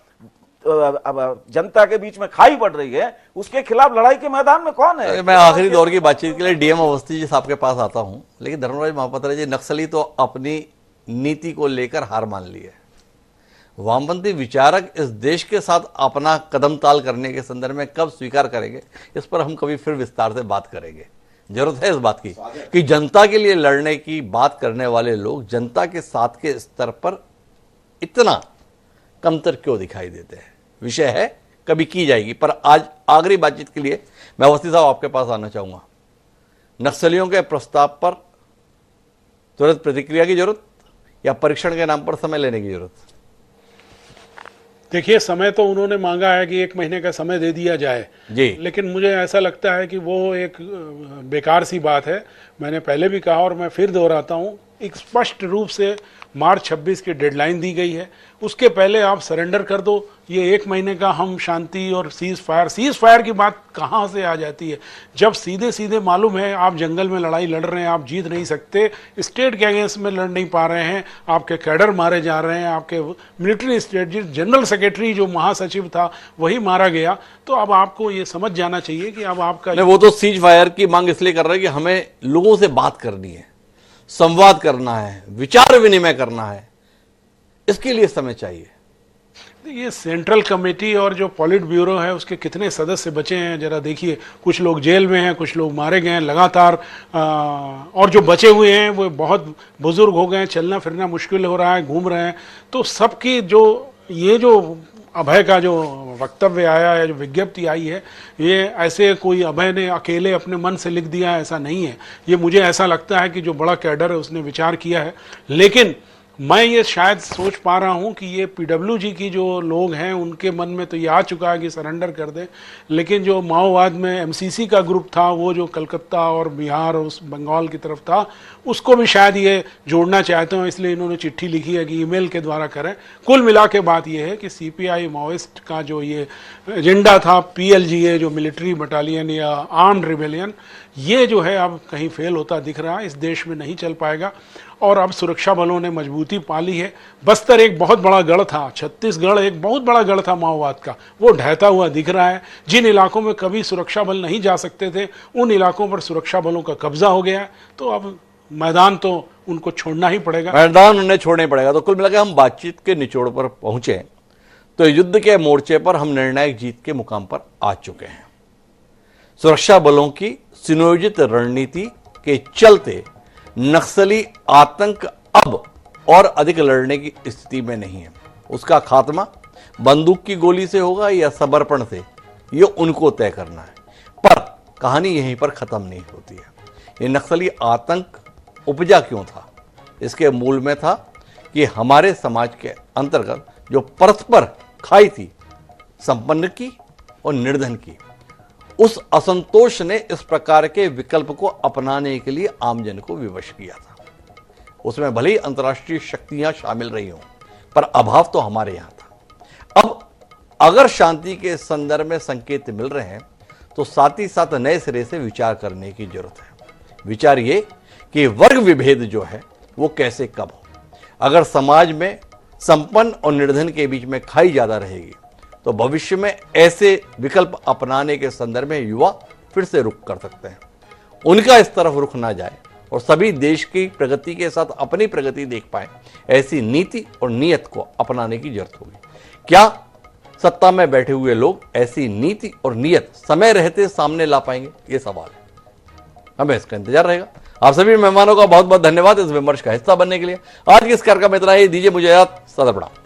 जनता के बीच में खाई बढ़ रही है, उसके खिलाफ लड़ाई के मैदान में कौन है? मैं आखिरी दौर की बातचीत के लिए डीएम अवस्थी जी साहब के पास आता हूं, लेकिन धर्मराज महापात्रा जी, नक्सली तो अपनी नीति को लेकर हार मान ली है। वामपंथी विचारक इस देश के साथ अपना कदम ताल करने के संदर्भ में कब स्वीकार करेंगे, इस पर हम कभी फिर विस्तार से बात करेंगे। जरूरत है इस बात की कि जनता के लिए लड़ने की बात करने वाले लोग जनता के साथ के स्तर पर इतना कमतर क्यों दिखाई देते हैं। विषय है, कभी की जाएगी। पर आज आखिरी बातचीत के लिए मैं अवस्थी साहब आपके पास आना चाहूंगा। नक्सलियों के प्रस्ताव पर तुरंत प्रतिक्रिया की जरूरत या परीक्षण के नाम पर समय लेने की जरूरत? देखिए, समय तो उन्होंने मांगा है कि 1 महीने का समय दे दिया जाए जी, लेकिन मुझे ऐसा लगता है कि वो एक बेकार सी बात है। मैंने पहले भी कहा और मैं फिर दोहराता हूँ, एक स्पष्ट रूप से मार्च 26 की डेडलाइन दी गई है, उसके पहले आप सरेंडर कर दो। ये 1 महीने का हम शांति और सीज फायर की बात कहाँ से आ जाती है, जब सीधे सीधे मालूम है आप जंगल में लड़ाई लड़ रहे हैं, आप जीत नहीं सकते, स्टेट के अगेंस्ट में लड़ नहीं पा रहे हैं, आपके कैडर मारे जा रहे हैं, आपके मिलिट्री स्ट्रेटजी जनरल सेक्रेटरी जो महासचिव था वही मारा गया। तो अब आपको ये समझ जाना चाहिए कि अब आपका वो तो सीज फायर की मांग इसलिए कर रहे हैं कि हमें लोगों से बात करनी है, संवाद करना है, विचार विनिमय करना है, इसके लिए समय चाहिए। ये सेंट्रल कमेटी और जो पॉलिट ब्यूरो है उसके कितने सदस्य बचे हैं जरा देखिए। कुछ लोग जेल में हैं, कुछ लोग मारे गए हैं लगातार, और जो बचे हुए हैं वो बहुत बुजुर्ग हो गए हैं, चलना फिरना मुश्किल हो रहा है, घूम रहे हैं। तो सबकी जो ये जो अभय का जो वक्तव्य आया है, जो विज्ञप्ति आई है, ये ऐसे कोई अभय ने अकेले अपने मन से लिख दिया है, ऐसा नहीं है। ये मुझे ऐसा लगता है कि जो बड़ा कैडर है उसने विचार किया है। लेकिन मैं ये शायद सोच पा रहा हूँ कि ये पीडब्ल्यूजी की जो लोग हैं उनके मन में तो ये आ चुका है कि सरेंडर कर दें, लेकिन जो माओवाद में एमसीसी का ग्रुप था, वो जो कलकत्ता और बिहार और उस बंगाल की तरफ था, उसको भी शायद ये जोड़ना चाहते हो, इसलिए इन्होंने चिट्ठी लिखी है कि ईमेल के द्वारा करें। कुल मिला के बात ये है कि सीपीआई माओइस्ट का जो ये एजेंडा था, पीएलजीए जो मिलिट्री बटालियन या आर्म्ड रिबेलियन, ये जो है अब कहीं फेल होता दिख रहा है, इस देश में नहीं चल पाएगा। और अब सुरक्षा बलों ने मजबूती पाली है। बस्तर एक बहुत बड़ा गढ़ था, छत्तीसगढ़ एक बहुत बड़ा गढ़ था माओवाद का, वो ढहता हुआ दिख रहा है। जिन इलाकों में कभी सुरक्षा बल नहीं जा सकते थे, उन इलाकों पर सुरक्षा बलों का कब्जा हो गया है। तो अब मैदान तो उनको छोड़ना ही पड़ेगा, मैदान उन्हें छोड़ना ही पड़ेगा। तो कुल मिलाकर हम बातचीत के निचोड़ पर पहुंचे तो युद्ध के मोर्चे पर हम निर्णायक जीत के मुकाम पर आ चुके हैं। सुरक्षा बलों की सुनियोजित रणनीति के चलते नक्सली आतंक अब और अधिक लड़ने की स्थिति में नहीं है। उसका खात्मा बंदूक की गोली से होगा या समर्पण से, ये उनको तय करना है। पर कहानी यहीं पर खत्म नहीं होती है। ये नक्सली आतंक उपजा क्यों था? इसके मूल में था कि हमारे समाज के अंतर्गत जो परस्पर खाई थी, संपन्न की और निर्धन की, उस असंतोष ने इस प्रकार के विकल्प को अपनाने के लिए आमजन को विवश किया था। उसमें भले ही अंतर्राष्ट्रीय शक्तियां शामिल रही हों, पर अभाव तो हमारे यहां था। अब अगर शांति के संदर्भ में संकेत मिल रहे हैं तो साथ ही साथ नए सिरे से विचार करने की जरूरत है। विचार ये कि वर्ग विभेद जो है वो कैसे कब हो। अगर समाज में संपन्न और निर्धन के बीच में खाई ज्यादा रहेगी तो भविष्य में ऐसे विकल्प अपनाने के संदर्भ में युवा फिर से रुख कर सकते हैं। उनका इस तरफ रुख ना जाए और सभी देश की प्रगति के साथ अपनी प्रगति देख पाए, ऐसी नीति और नीयत को अपनाने की जरूरत होगी। क्या सत्ता में बैठे हुए लोग ऐसी नीति और नीयत समय रहते सामने ला पाएंगे? ये सवाल है, हमें इसका इंतजार रहेगा। आप सभी मेहमानों का बहुत बहुत धन्यवाद इस विमर्श का हिस्सा बनने के लिए। आज के इस कार्यक्रम में इतना ही, दीजिए मुझे याद, सदा प्रणाम।